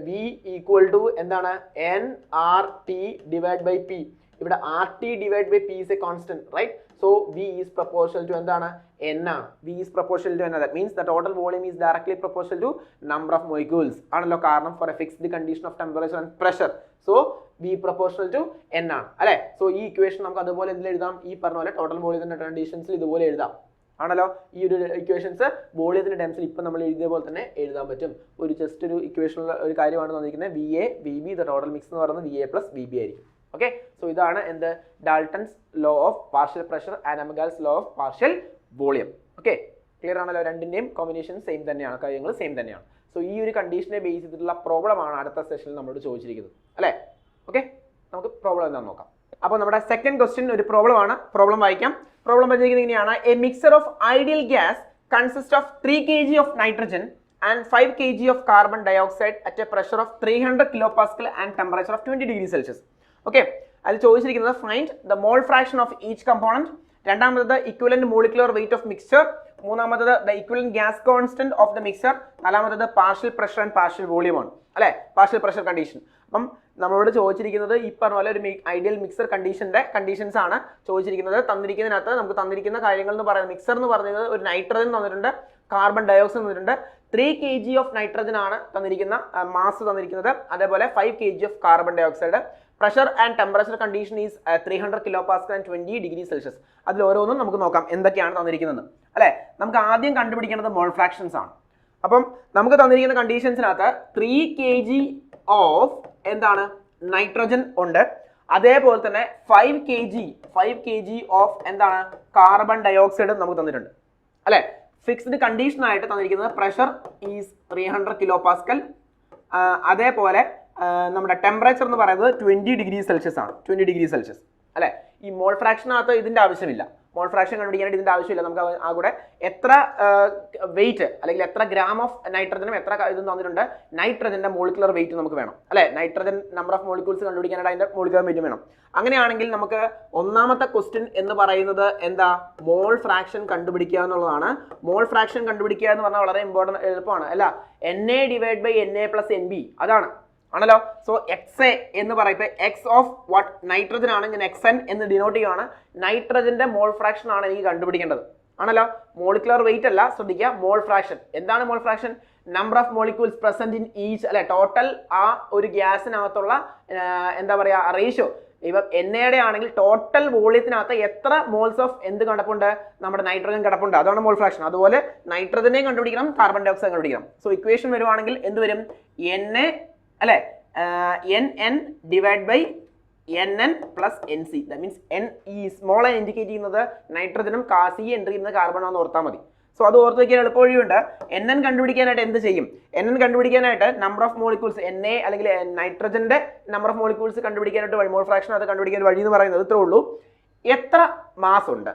V equal to എന്താണ്? N R T divide by P. ഇവിടെ R T divide by P is a constant right. So V is proportional to എന്താണ്? N ആണ്. V is proportional to N. That means the total volume is directly proportional to number of molecules ആണല്ലോ. കാരണം for a fixed condition of temperature and pressure. So V proportional to N ആണ് അല്ലെ. So ഈ ഇക്വേഷൻ നമുക്ക് അതുപോലെ എന്തിൽ എഴുതാം? ഈ പറഞ്ഞ പോലെ ടോട്ടൽ വോളിയത്തിന്റെ കണ്ടീഷൻസിൽ ഇതുപോലെ എഴുതാം ആണല്ലോ. ഈ ഒരു ഇക്വേഷൻസ് വോളിയത്തിന്റെ ടേംസിൽ ഇപ്പം നമ്മൾ എഴുതിയ പോലെ തന്നെ എഴുതാൻ പറ്റും. ഒരു ജസ്റ്റ് ഒരു ഇക്വേഷനുള്ള ഒരു കാര്യമാണ് തന്നിരിക്കുന്നത്. V A V B the total mix എന്ന് പറയുന്നത് V A plus V B ആയിരിക്കും. ഓക്കെ, സോ ഇതാണ് എന്ത്? Dalton's law of partial pressure and Amagat's law of partial volume. Okay, clear ആണല്ലോ, രണ്ടിൻ്റെയും കോമ്പിനേഷൻ സെയിം തന്നെയാണ്, കാര്യങ്ങൾ സെയിം തന്നെയാണ്. സോ ഈ ഒരു കണ്ടീഷനെ ബേസ് ചെയ്തിട്ടുള്ള പ്രോബ്ലം ആണ് അടുത്ത സെഷനിൽ നമ്മളോട് ചോദിച്ചിരിക്കുന്നത് അല്ലേ. ഓക്കെ, നമുക്ക് പ്രോബ്ലം എന്താണെന്ന് നോക്കാം. അപ്പോൾ നമ്മുടെ സെക്കൻഡ് ക്വസ്റ്റ്യൻ ഒരു പ്രോബ്ലം ആണ്. പ്രോബ്ലം വായിക്കാം. പ്രോബ്ലം പറഞ്ഞിരിക്കുന്നത് ഇങ്ങനെയാണ്: A mixer of ideal gas consist of 3 kg of nitrogen and 5 kg of carbon dioxide at a pressure of 300 kilopascal and temperature of 20 degrees Celsius. Okay, അതിൽ ചോദിച്ചിരിക്കുന്നത് find the mole fraction of each component, രണ്ടാമത്തത് equivalent molecular weight of mixture, മൂന്നാമത്തത് the equivalent gas constant of the mixer, നാലാമത്തത് partial pressure and partial volume ആണ് അല്ലെ, പാർഷ്യൽ പ്രഷർ കണ്ടീഷൻ. അപ്പം നമ്മളോട് ചോദിച്ചിരിക്കുന്നത് ഈ പറഞ്ഞ പോലെ ഒരു ഐഡിയൽ മിക്സർ കണ്ടീഷൻസ് ആണ് ചോദിച്ചിരിക്കുന്നത്. തന്നിരിക്കുന്നതിനകത്ത് നമുക്ക് തന്നിരിക്കുന്ന കാര്യങ്ങൾ എന്ന് പറയുന്നത് മിക്സർ എന്ന് പറയുന്നത് ഒരു നൈട്രജൻ തന്നിട്ടുണ്ട്, കാർബൺ ഡയോക്സൈഡ് തന്നിട്ടുണ്ട്, 3 kg ഓഫ് നൈട്രജൻ ആണ് തന്നിരിക്കുന്ന മാസ് തന്നിരിക്കുന്നത്, അതേപോലെ 5 kg of carbon dioxide. Pressure and temperature condition is 300 kilopascal and 20 degrees Celsius. അതിൽ ഓരോന്നും നമുക്ക് നോക്കാം എന്തൊക്കെയാണ് തന്നിരിക്കുന്നത് അല്ലെ. നമുക്ക് ആദ്യം കണ്ടുപിടിക്കേണ്ടത് മോൾ ഫ്രാക്ഷൻസ് ആണ്. അപ്പം നമുക്ക് തന്നിരിക്കുന്ന കണ്ടീഷൻസിനകത്ത് 3 kg ഓഫ് എന്താണ് നൈട്രജൻ ഉണ്ട്, അതേപോലെ തന്നെ 5 kg ഓഫ് എന്താണ് കാർബൺ ഡയോക്സൈഡ് നമുക്ക് തന്നിട്ടുണ്ട് അല്ലെ. ഫിക്സ്ഡ് കണ്ടീഷൻ ആയിട്ട് തന്നിരിക്കുന്നത് പ്രഷർ ഈസ് 300 kilopascal, അതേപോലെ നമ്മുടെ ടെമ്പറേച്ചർ എന്ന് പറയുന്നത് 20 degrees Celsius ആണ്, 20 degrees Celsius അല്ലെ. ഈ മോൾ ഫ്രാക്ഷനകത്ത് ഇതിന്റെ ആവശ്യമില്ല, മോൾ ഫ്രാക്ഷൻ കണ്ടുപിടിക്കാനായിട്ട് ഇതിന്റെ ആവശ്യമില്ല. നമുക്ക് ആ കൂടെ എത്ര വെയിറ്റ് അല്ലെങ്കിൽ എത്ര ഗ്രാം ഓഫ് നൈട്രജനും എത്ര ഇതും തന്നിട്ടുണ്ട്, നൈട്രജന്റെ മോളിക്കുലർ വെയിറ്റ് നമുക്ക് വേണം അല്ലെ. നൈട്രജൻ നമ്പർ ഓഫ് മോളിക്യൂൾസ് കണ്ടുപിടിക്കാനായിട്ട് അതിന്റെ മോളിക്കുലർ വെയിറ്റ് വേണം. അങ്ങനെയാണെങ്കിൽ നമുക്ക് ഒന്നാമത്തെ ക്വസ്റ്റ്യൻ എന്ന് പറയുന്നത് എന്താ, മോൾ ഫ്രാക്ഷൻ കണ്ടുപിടിക്കുക എന്നുള്ളതാണ്. മോൾ ഫ്രാക്ഷൻ കണ്ടുപിടിക്കുക എന്ന് പറഞ്ഞാൽ വളരെ ഇമ്പോർട്ടൻറ്റ്, എളുപ്പമാണ് അല്ല. NA divide by NA plus NB അതാണ് ആണല്ലോ. സോ XA എന്ന് പറയുമ്പോൾ എക്സ് ഓഫ് വാട്ട് നൈട്രജൻ ആണ്, ഞാൻ XN എന്ന് ഡിനോട്ട് ചെയ്യുകയാണ്. നൈട്രജന്റെ മോൾ ഫ്രാക്ഷൻ ആണ് എനിക്ക് കണ്ടുപിടിക്കേണ്ടത് ആണല്ലോ, മോളിക്കുലർ വെയിറ്റ് അല്ല. ശ്രദ്ധിക്കുക, മോൾ ഫ്രാക്ഷൻ എന്താണ്? Mole fraction number of molecules present in each അല്ലെ, ടോട്ടൽ ആ ഒരു ഗ്യാസിനകത്തുള്ള എന്താ പറയുക റേഷ്യോ. ഇപ്പം NAയുടെ ആണെങ്കിൽ ടോട്ടൽ വോളിയത്തിനകത്ത് എത്ര മോൾസ് ഓഫ് എന്ത് കിടപ്പുണ്ട്, നമ്മുടെ നൈട്രജൻ കിടപ്പുണ്ട്, അതാണ് മോൾ ഫ്രാക്ഷൻ. അതുപോലെ നൈട്രജനെയും കണ്ടുപിടിക്കണം, കാർബൺ ഡയോക്സൈഡ് കണ്ടുപിടിക്കണം. സോ ഇക്വേഷൻ വരുവാണെങ്കിൽ എന്ത് വരും, NA അല്ലെ NN divide by NN plus NC. That means ഈ സ്മോൾ n ഇൻഡിക്കേറ്റ് ചെയ്യുന്നത് നൈട്രജനും C എൻട്രി ചെയ്യുന്നത് കാർബൺ ആണെന്ന് ഓർത്താൽ മതി. സോ അത് ഓർത്ത് വയ്ക്കാൻ എളുപ്പവഴിയുണ്ട്. NN കണ്ടുപിടിക്കാനായിട്ട് എന്ത് ചെയ്യും, NN കണ്ടുപിടിക്കാനായിട്ട് നമ്പർ ഓഫ് മോളിക്യൂൾസ് NA അല്ലെങ്കിൽ നൈട്രജന്റെ നമ്പർ ഓഫ് മോളിക്യൂൾസ് കണ്ടുപിടിക്കാനായിട്ട് വഴി, മോൾ ഫ്രാക്ഷൻ അത് കണ്ടുപിടിക്കാൻ വഴി എന്ന് പറയുന്നത് ഇത്രേ ഉള്ളൂ. എത്ര മാസ് ഉണ്ട്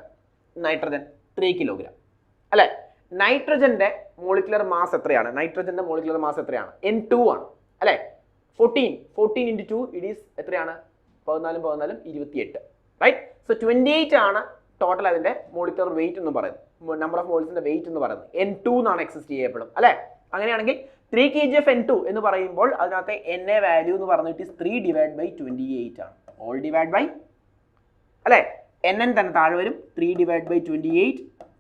നൈട്രജൻ? 3 കിലോഗ്രാം അല്ലെ. നൈട്രജന്റെ മോളിക്കുലർ മാസ് എത്രയാണ്? നൈട്രജന്റെ മോളിക്കുലർ മാസ് എത്രയാണ്? N2 ആണ് അല്ലെ. 14 into 2 ഇറ്റ് ഈസ് എത്രയാണ്? 14 28 റൈറ്റ്. സോ 28 ആണ് ടോട്ടൽ അതിന്റെ മോളിക്കുലർ വെയിറ്റ് എന്ന് പറയുന്നത്, നമ്പർ ഓഫ് മോൾസിന്റെ വെയിറ്റ് എന്ന് പറയുന്നത്. N2 എന്നാണ് എക്സിസ്റ്റ് ചെയ്യപ്പെടും അല്ലെ. അങ്ങനെയാണെങ്കിൽ 3 kg of N2 എന്ന് പറയുമ്പോൾ അതിനകത്തെ NA വാല്യൂ എന്ന് പറഞ്ഞിട്ട് 3 ഡിവൈഡ് ബൈ 28 ആണ്. ഓൾ ഡിവൈഡ് ബൈ അല്ലെ, NN തന്നെ താഴെ വരും, 3 divide by 28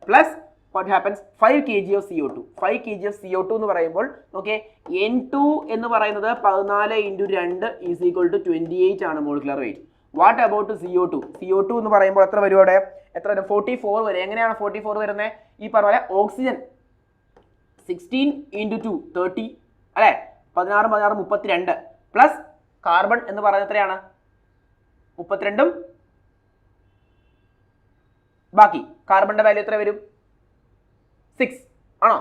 plus what happens 5 kg of CO2. 5 kg of CO2 എന്ന് പറയുമ്പോൾ നോക്കിയേ, N2 എന്ന് പറയുന്നത് 14 into 2 is equal to 28 ആണ് molecular weight. What about CO2? CO2 എന്ന് പറയുമ്പോൾ എത്ര വരും അവിടെ? എത്ര വരും? 44 വരും. എങ്ങനെയാണ് 44 വരുന്നത്? ഈ പറഞ്ഞ പോലെ ഓക്സിജൻ 16 into 2 30 അല്ലെ, 16 32 പ്ലസ് കാർബൺ എന്ന് പറയുന്നത് എത്രയാണ്? 32ഉം ബാക്കി കാർബണിന്റെ വാല്യൂ എത്ര വരും? 6 ആണോ?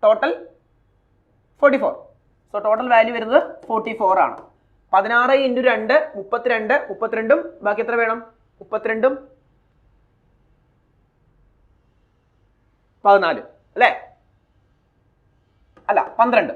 ടോട്ടൽ 44. സോ ടോട്ടൽ വാല്യൂ വരുന്നത് 44 ആണ്. 16 into 2 32, 32ഉം ബാക്കി എത്ര വേണം? 32ഉം 14 അല്ലേ, അല്ല 12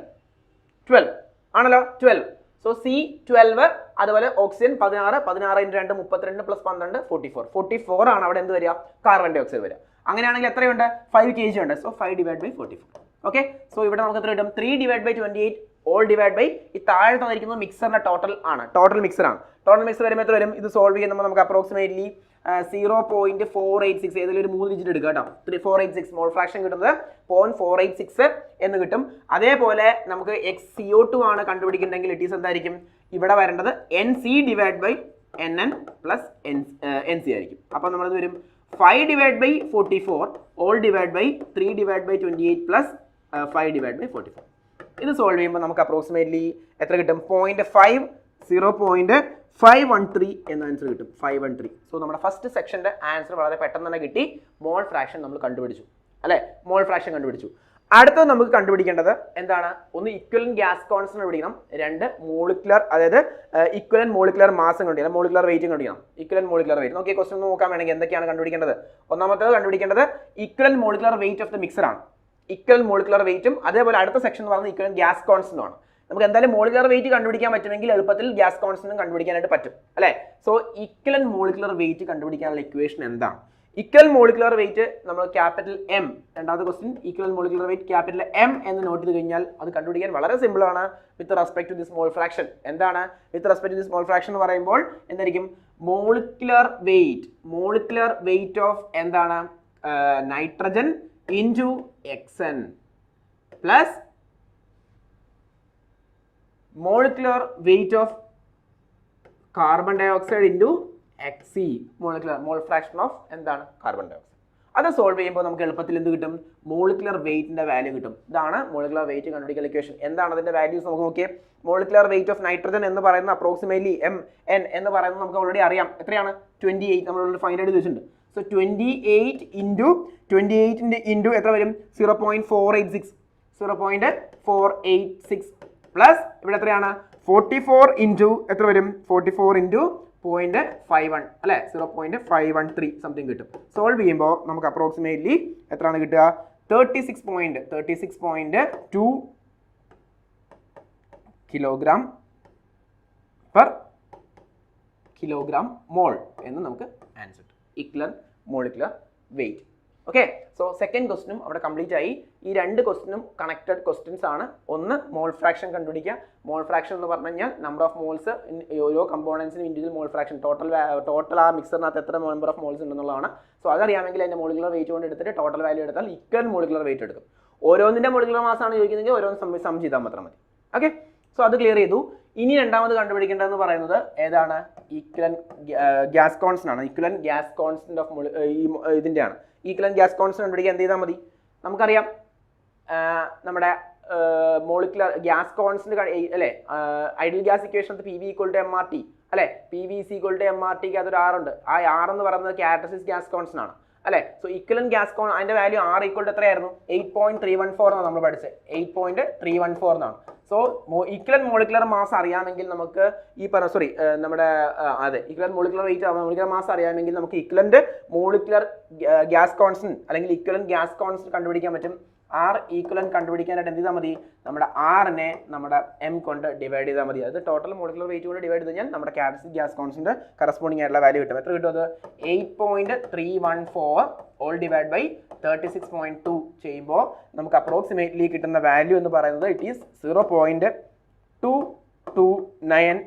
12 ആണല്ലോ, 12. സോ C12 അതുപോലെ ഓക്സിജൻ 16 into 2 32 പ്ലസ് 12 44 ആണ് അവിടെ എന്ത് വരിക? കാർബൺ ഡൈ ഓക്സൈഡ് വരിക. അങ്ങനെയാണെങ്കിൽ എത്രയുണ്ട്? 5 kg ഉണ്ട്. So 5 divide by 44. Okay, so ഇവിടെ നമുക്ക് എത്ര കിട്ടും? 3 divide by 28 all divide by ഈ താഴെ തന്നിരിക്കുന്നത് മിക്സറിന്റെ ടോട്ടൽ ആണ്, ടോട്ടൽ മിക്സർ ആണ്. ടോട്ടൽ മിക്സർ വരുമ്പോൾ എത്ര വരും? ഇത് സോൾവ് ചെയ്യുമ്പോൾ നമുക്ക് അപ്രോക്സിമേറ്റ്ലി 0.486 ഏതെങ്കിലും ഒരു 3 ഡിജിറ്റ് എടുക്കുക കേട്ടോ. 486 മോൾ ഫ്രാക്ഷൻ കിട്ടുന്നത് 0.486 എന്ന് കിട്ടും. അതേപോലെ നമുക്ക് CO2 ആണ് കണ്ടുപിടിക്കുന്നുണ്ടെങ്കിൽ ഇറ്റ് ഈസ് എന്തായിരിക്കും? ഇവിടെ വരേണ്ടത് NC divide by NN plus NC ആയിരിക്കും. അപ്പോൾ നമ്മളത് വരും 5 divide by 44 all divide by 3 divide by 28 plus 5 divide by 44. ഇത് സോൾവ് ചെയ്യുമ്പോൾ നമുക്ക് അപ്രോക്സിമേറ്റ്ലി എത്ര കിട്ടും? 0.513 എന്ന ആൻസർ കിട്ടും. 513. സോ നമ്മുടെ ഫസ്റ്റ് സെക്ഷന്റെ ആൻസർ വളരെ പെട്ടെന്ന് തന്നെ കിട്ടി. മോൾ ഫ്രാക്ഷൻ നമ്മൾ കണ്ടുപിടിച്ചു. അല്ലെ, മോൾ ഫ്രാക്ഷൻ കണ്ടുപിടിച്ചു. അടുത്തത് നമുക്ക് കണ്ടുപിടിക്കേണ്ടത് എന്താണ്? ഒന്ന് ഇക്വലന്റ് ഗ്യാസ് കോൺസ്റ്റന്റ് കണ്ടുപിടിക്കണം, രണ്ട് മോളിക്കുലർ അതായത് ഇക്വലന്റ് മോളിക്കുലർ മാസ് കണ്ടുപിടിക്കണം, മോളിക്കുലർ വെയിറ്റ് കണ്ടുപിടിക്കണം. ഇക്വലന്റ് മോളിക്കുലർ വെയിറ്റ് നോക്കിയ ക്വസ്റ്റൻ നോക്കാൻ വേണമെങ്കിൽ എന്തൊക്കെയാണ് കണ്ടുപിടിക്കേണ്ടത്? ഒന്നാമത്തേത് കണ്ടുപിടിക്കേണ്ടത് equivalent molecular weight of the mixer ആണ്. ഇക്വലന്റ് മോളിക്കുലർ വെയിറ്റും അതേപോലെ അടുത്ത സെക്ഷൻ എന്ന് പറയുന്നത് ഇക്വലന്റ് ഗ്യാസ് കോൺസ്റ്റന്റ് ആണ്. നമുക്ക് എന്തായാലും മോളിക്കുലർ വെയിറ്റ് കണ്ടുപിടിക്കാൻ പറ്റുമെങ്കിൽ എളുപ്പത്തിൽ ഗ്യാസ് കോൺസ്റ്റന്റും കണ്ടുപിടിക്കാനായിട്ട് പറ്റും അല്ലെ. സോ ഇക്വലന്റ് മോളിക്കുലർ വെയിറ്റ് കണ്ടുപിടിക്കാനുള്ള ഇക്വേഷൻ എന്താണ്? ഇക്വലന്റ് മോളിക്കുലർ വെയിറ്റ് നമ്മൾ ക്യാപിറ്റൽ എം, രണ്ടാമത്തെ question equivalent molecular weight capital M എന്ന് നോട്ട് ചെയ്ത് കഴിഞ്ഞാൽ അത് കണ്ടുപിടിക്കാൻ വളരെ സിമ്പിൾ ആണ്. With respect to this mole fraction എന്താണ്? With respect to this mole fraction എന്ന് പറയുമ്പോൾ എന്തായിരിക്കും? മോളിക്കുലർ വെയിറ്റ് ഓഫ് എന്താണ്? Nitrogen into X N plus molecular weight of carbon dioxide into Xc, mole fraction of എന്താണ്? Carbon dioxide. അത് സോൾവ് ചെയ്യുമ്പോൾ നമുക്ക് എളുപ്പത്തിൽ എന്ത് കിട്ടും? മോളിക്കുലർ വെയിറ്റിന്റെ വാല്യൂ കിട്ടും. ഇതാണ് മോളിക്കുലർ വെയിറ്റ് കണ്ടുപിടിക്കൽ ഇക്വേഷൻ. എന്താണ് അതിന്റെ വാല്യൂസ് നമുക്ക് നോക്കിയേ. മോളിക്കുലർ വെയിറ്റ് ഓഫ് നൈട്രജൻ എന്ന് പറയുന്ന അപ്രോക്സിമേറ്റ്ലി MN എന്ന് പറയുന്നത് നമുക്ക് ഓൾറെഡി അറിയാം. എത്രയാണ്? 28. നമ്മൾ ഫൈൻഡ് ഔട്ട് ചെയ്തിട്ടുണ്ട്. സോ 28 ഇൻറ്റു എത്ര വരും? 0.486 പ്ലസ് ഇവിടെ എത്രയാണ്? 44 ഇൻറ്റു എത്ര വരും? 44 ഇൻറ്റു 0.51 അല്ലെ, 0.513 സംതിങ് കിട്ടും. സോൾവ് ചെയ്യുമ്പോൾ നമുക്ക് അപ്രോക്സിമേറ്റ്ലി എത്രയാണ് കിട്ടുക? 36.2 കിലോഗ്രാം പെർ കിലോഗ്രാം മോൾ എന്ന് നമുക്ക് ആൻസർ കിട്ടും. Equivalent molecular weight. Okay, so second ക്വസ്റ്റിനും അവിടെ കംപ്ലീറ്റ് ആയി. ഈ രണ്ട് ക്വസ്റ്റിനും കണക്റ്റഡ് ക്വസ്റ്റ്യൻസ് ആണ്. ഒന്ന് മോൾ ഫ്രാക്ഷൻ കണ്ടുപിടിക്കുക. മോൾ ഫ്രാക്ഷൻ എന്ന് പറഞ്ഞു കഴിഞ്ഞാൽ നമ്പർ ഓഫ് മോൾസ് ഓരോ കമ്പോണൻസിനും ഇൻഡിവിജ്വൽ മോൾ ഫ്രാക്ഷൻ ടോട്ടൽ ആ മിക്സറിനകത്ത് എത്ര നമ്പർ ഓഫ് മോൾസ് ഉണ്ടെന്നുള്ളതാണ്. സോ അതറിയാമെങ്കിൽ അതിന്റെ മോളിക്കുലർ വെയിറ്റ് കൊണ്ട് എടുത്തിട്ട് ടോട്ടൽ വാല്യൂ എടുത്താൽ ഇക്വലന്റ് മോളിക്കുലർ വെയിറ്റ് എടുക്കും. ഓരോന്നിന്റെ മോളിക്കുലർ മാസ് ആണ് ചോദിക്കുന്നതെങ്കിൽ ഓരോന്ന് സം ചെയ്താൽ മാത്രം മതി. ഓക്കെ, സോ അത് ക്ലിയർ ചെയ്തു. ഇനി രണ്ടാമത് കണ്ടുപിടിക്കേണ്ടതെന്ന് പറയുന്നത് ഏതാണ്? ഇക്വലന്റ് ഗ്യാസ് കോൺസ്റ്റന്റ് ആണ്. ഇക്വലന്റ് ഗ്യാസ് കോൺസ്റ്റന്റ് ഓഫ് ഇതിന്റെയാണ്. ഈക്വലന്റ് ഗ്യാസ് കോൺസ്റ്റന്റ് കണ്ടുപിടിക്കാൻ എന്ത് ചെയ്താൽ മതി? നമുക്കറിയാം നമ്മുടെ മോളിക്കുലർ ഗ്യാസ് കോൺസ്റ്റന്റ് അല്ലെ, ideal gas equation PV = MRT അല്ലെ, PV = MRT അതൊരു R ഉണ്ട്. ആ R എന്ന് പറയുന്നത് ക്യാരക്ടറിസ്റ്റിക് ഗ്യാസ് കോൺസ്റ്റന്റ് ആണ് അല്ലെ. സോ ഇക്വലന്റ് ഗ്യാസ് അതിന്റെ വാല്യൂ R = എത്രയായിരുന്നു? 8.314 എന്നാണ് നമ്മൾ പഠിച്ചത്. 8.314 എന്നാണ്. സോ ഇക്വലന്റ് മോളിക്കുലർ മാസ് അറിയാമെങ്കിൽ നമുക്ക് ഈ നമ്മുടെ equivalent molecular wait molecular mass അറിയാമെങ്കിൽ നമുക്ക് ഇക്വലന്റ് മോളിക്കുലർ ഗ്യാസ് കോൺസ്റ്റന്റ് അല്ലെങ്കിൽ ഇക്വലന്റ് ഗ്യാസ് കോൺസ്റ്റന്റ് കണ്ടുപിടിക്കാൻ പറ്റും. R ഈക്വലന്റ് കണ്ടുപിടിക്കാനായിട്ട് എന്ത് ചെയ്താൽ മതി? നമ്മുടെ R-നെ നമ്മുടെ M കൊണ്ട് ഡിവൈഡ് ചെയ്താൽ മതി. അത് ടോട്ടൽ മോളിക്കുലർ വെയിറ്റ് കൊണ്ട് ഡിവൈഡ് ചെയ്ത് കഴിഞ്ഞാൽ നമ്മുടെ ക്യാരക്ടറിസ്റ്റിക് ഗ്യാസ് കോൺസ്റ്റന്റ് കറസ്പോണ്ടിങ് ആയിട്ടുള്ള വാല്യൂ കിട്ടും. എത്ര കിട്ടും അത്? 8.314 ഓൾ ഡിവൈഡ് ബൈ 36.2 ചെയ്യുമ്പോൾ നമുക്ക് അപ്രോക്സിമേറ്റ്ലി കിട്ടുന്ന വാല്യൂ എന്ന് പറയുന്നത് it is 0.229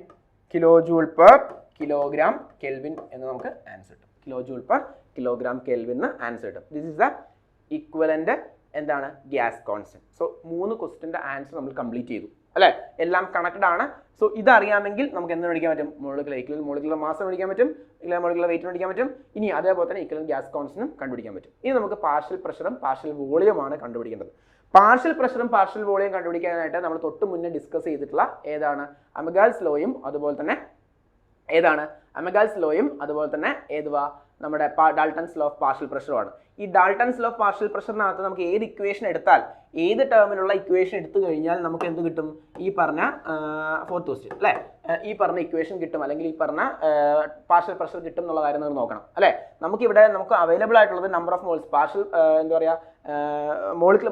kilo joule per kilogram kelvin എന്ന് നമുക്ക് ആൻസർ കിട്ടും. Kilo joule per kilogram kelvin എന്ന് ആൻസർ കിട്ടും. ദിസ് ഇസ് ദ ഇക്വലന്റ് എന്താണ്? Gas constant. സോ 3 ക്വസ്റ്റ്യൻ്റെ ആൻസർ നമ്മൾ കംപ്ലീറ്റ് ചെയ്തു അല്ലെ. എല്ലാം കണക്റ്റഡ് ആണ്. സോ ഇതറിയാമെങ്കിൽ നമുക്ക് എന്ത് പഠിക്കാൻ പറ്റും? മോളിക്കുലർ മാസ് പഠിക്കാൻ പറ്റും, മോളിക്കുലർ വെയിറ്റ് പഠിക്കാൻ പറ്റും. ഇനി അതേപോലെ തന്നെ ഇക്വലന്റ് ഗ്യാസ് കോൺസ്റ്റന്റും കണ്ടുപിടിക്കാൻ പറ്റും. ഇനി നമുക്ക് പാർഷ്യൽ പ്രഷറും പാർഷ്യൽ വോളിയമാണ് കണ്ടുപിടിക്കേണ്ടത്. പാർഷ്യൽ പ്രഷറും പാർഷ്യൽ വോളിയം കണ്ടുപിടിക്കാനായിട്ട് നമ്മൾ തൊട്ട് മുന്നേ ഡിസ്കസ് ചെയ്തിട്ടുള്ള ഏതാണ്? അമഗാൽസ് ലോയും അതുപോലെ തന്നെ ഏതുവാ? നമ്മുടെ ഡാൾട്ടൺസ് ലോ ഓഫ് പാർഷ്യൽ പ്രഷറുമാണ്. ഈ ഡാൾട്ടൺസ് ലോ ഓഫ് പാർഷ്യൽ പ്രഷറിനകത്ത് നമുക്ക് ഏത് ഇക്വേഷൻ എടുത്താൽ, ഏത് ടേമിലുള്ള ഇക്വേഷൻ എടുത്തു കഴിഞ്ഞാൽ നമുക്ക് എന്ത് കിട്ടും? ഈ പറഞ്ഞ ഫോർത്ത് ക്വസ്റ്റ്യൻ അല്ലെ, ഈ പറഞ്ഞ ഇക്വേഷൻ കിട്ടും അല്ലെങ്കിൽ ഈ പറഞ്ഞ പാർഷ്യൽ പ്രഷർ കിട്ടും എന്നുള്ള കാര്യം നമ്മൾ നോക്കണം അല്ലെ. നമുക്ക് അവൈലബിൾ ആയിട്ടുള്ളത് നമ്പർ ഓഫ് മോൾസ് പാർഷ്യൽ എന്താ പറയുക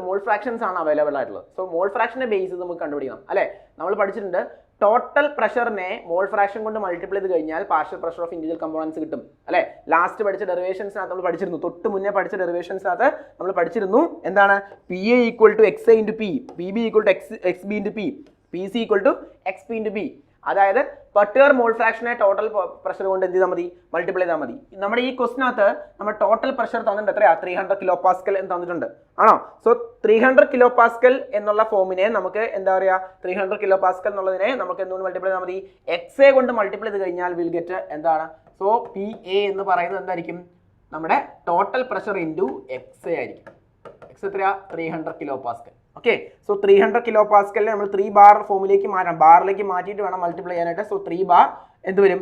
മോൾ ഫ്രാക്ഷൻസ് ആണ് അവൈലബിൾ ആയിട്ടുള്ളത്. സോ മോൾ ഫ്രാക്ഷനെ ബേസ് ചെയ്ത് നമുക്ക് കണ്ടുപിടിക്കണം അല്ലെ. നമ്മൾ പഠിച്ചിട്ടുണ്ട് ടോട്ടൽ പ്രഷറിനെ മോൾ ഫ്രാക്ഷൻ കൊണ്ട് മൾട്ടിപ്ലൈ ചെയ്ത് കഴിഞ്ഞാൽ partial pressure of individual components കിട്ടും അല്ലെ. ലാസ്റ്റ് പഠിച്ച ഡെറിവേഷൻസിനകത്ത് നമ്മൾ പഠിച്ചിരുന്നു, തൊട്ട് മുന്നേ പഠിച്ച ഡെറിവേഷൻസിനകത്ത് നമ്മൾ പഠിച്ചിരുന്നു എന്താണ്? PA = XA × P, PB = XB × P, PC = XP × P. അതായത് പെർ മോൾ ഫ്രാക്ഷനെ ടോട്ടൽ പ്രഷർ കൊണ്ട് എന്ത് ചെയ്താൽ മതി? മൾട്ടിപ്ലൈ ചെയ്താൽ മതി. നമ്മുടെ ഈ ക്വസ്റ്റിനകത്ത് നമ്മൾ ടോട്ടൽ പ്രഷർ തന്നിട്ടുണ്ട് എത്രയാ? 300 kPa എന്ന് തന്നിട്ടുണ്ട് ആണോ? സോ 300 kPa എന്നുള്ള ഫോമിനെ നമുക്ക് എന്താ പറയുക? 300 kPa എന്നുള്ളതിനെ നമുക്ക് എന്തുകൊണ്ട് മൾട്ടിപ്ലൈ ചെയ്താൽ മതി? XA കൊണ്ട് മൾട്ടിപ്ലൈ ചെയ്ത് കഴിഞ്ഞാൽ വിൽ ഗെറ്റ് എന്താണ്? സോ PA എന്ന് പറയുന്നത് എന്തായിരിക്കും? നമ്മുടെ ടോട്ടൽ പ്രഷർ ഇൻറ്റു XA ആയിരിക്കും. X എത്രയാ? 300 kPa. ഓക്കെ, സോ 300 kPa നമ്മൾ 3 ബാർ ഫോമിലേക്ക് മാറ്റാം, ബാറിലേക്ക് മാറ്റിയിട്ട് വേണം മൾട്ടിപ്ലൈ ചെയ്യാനായിട്ട്. സോ 3 ബാർ എന്ത് വരും?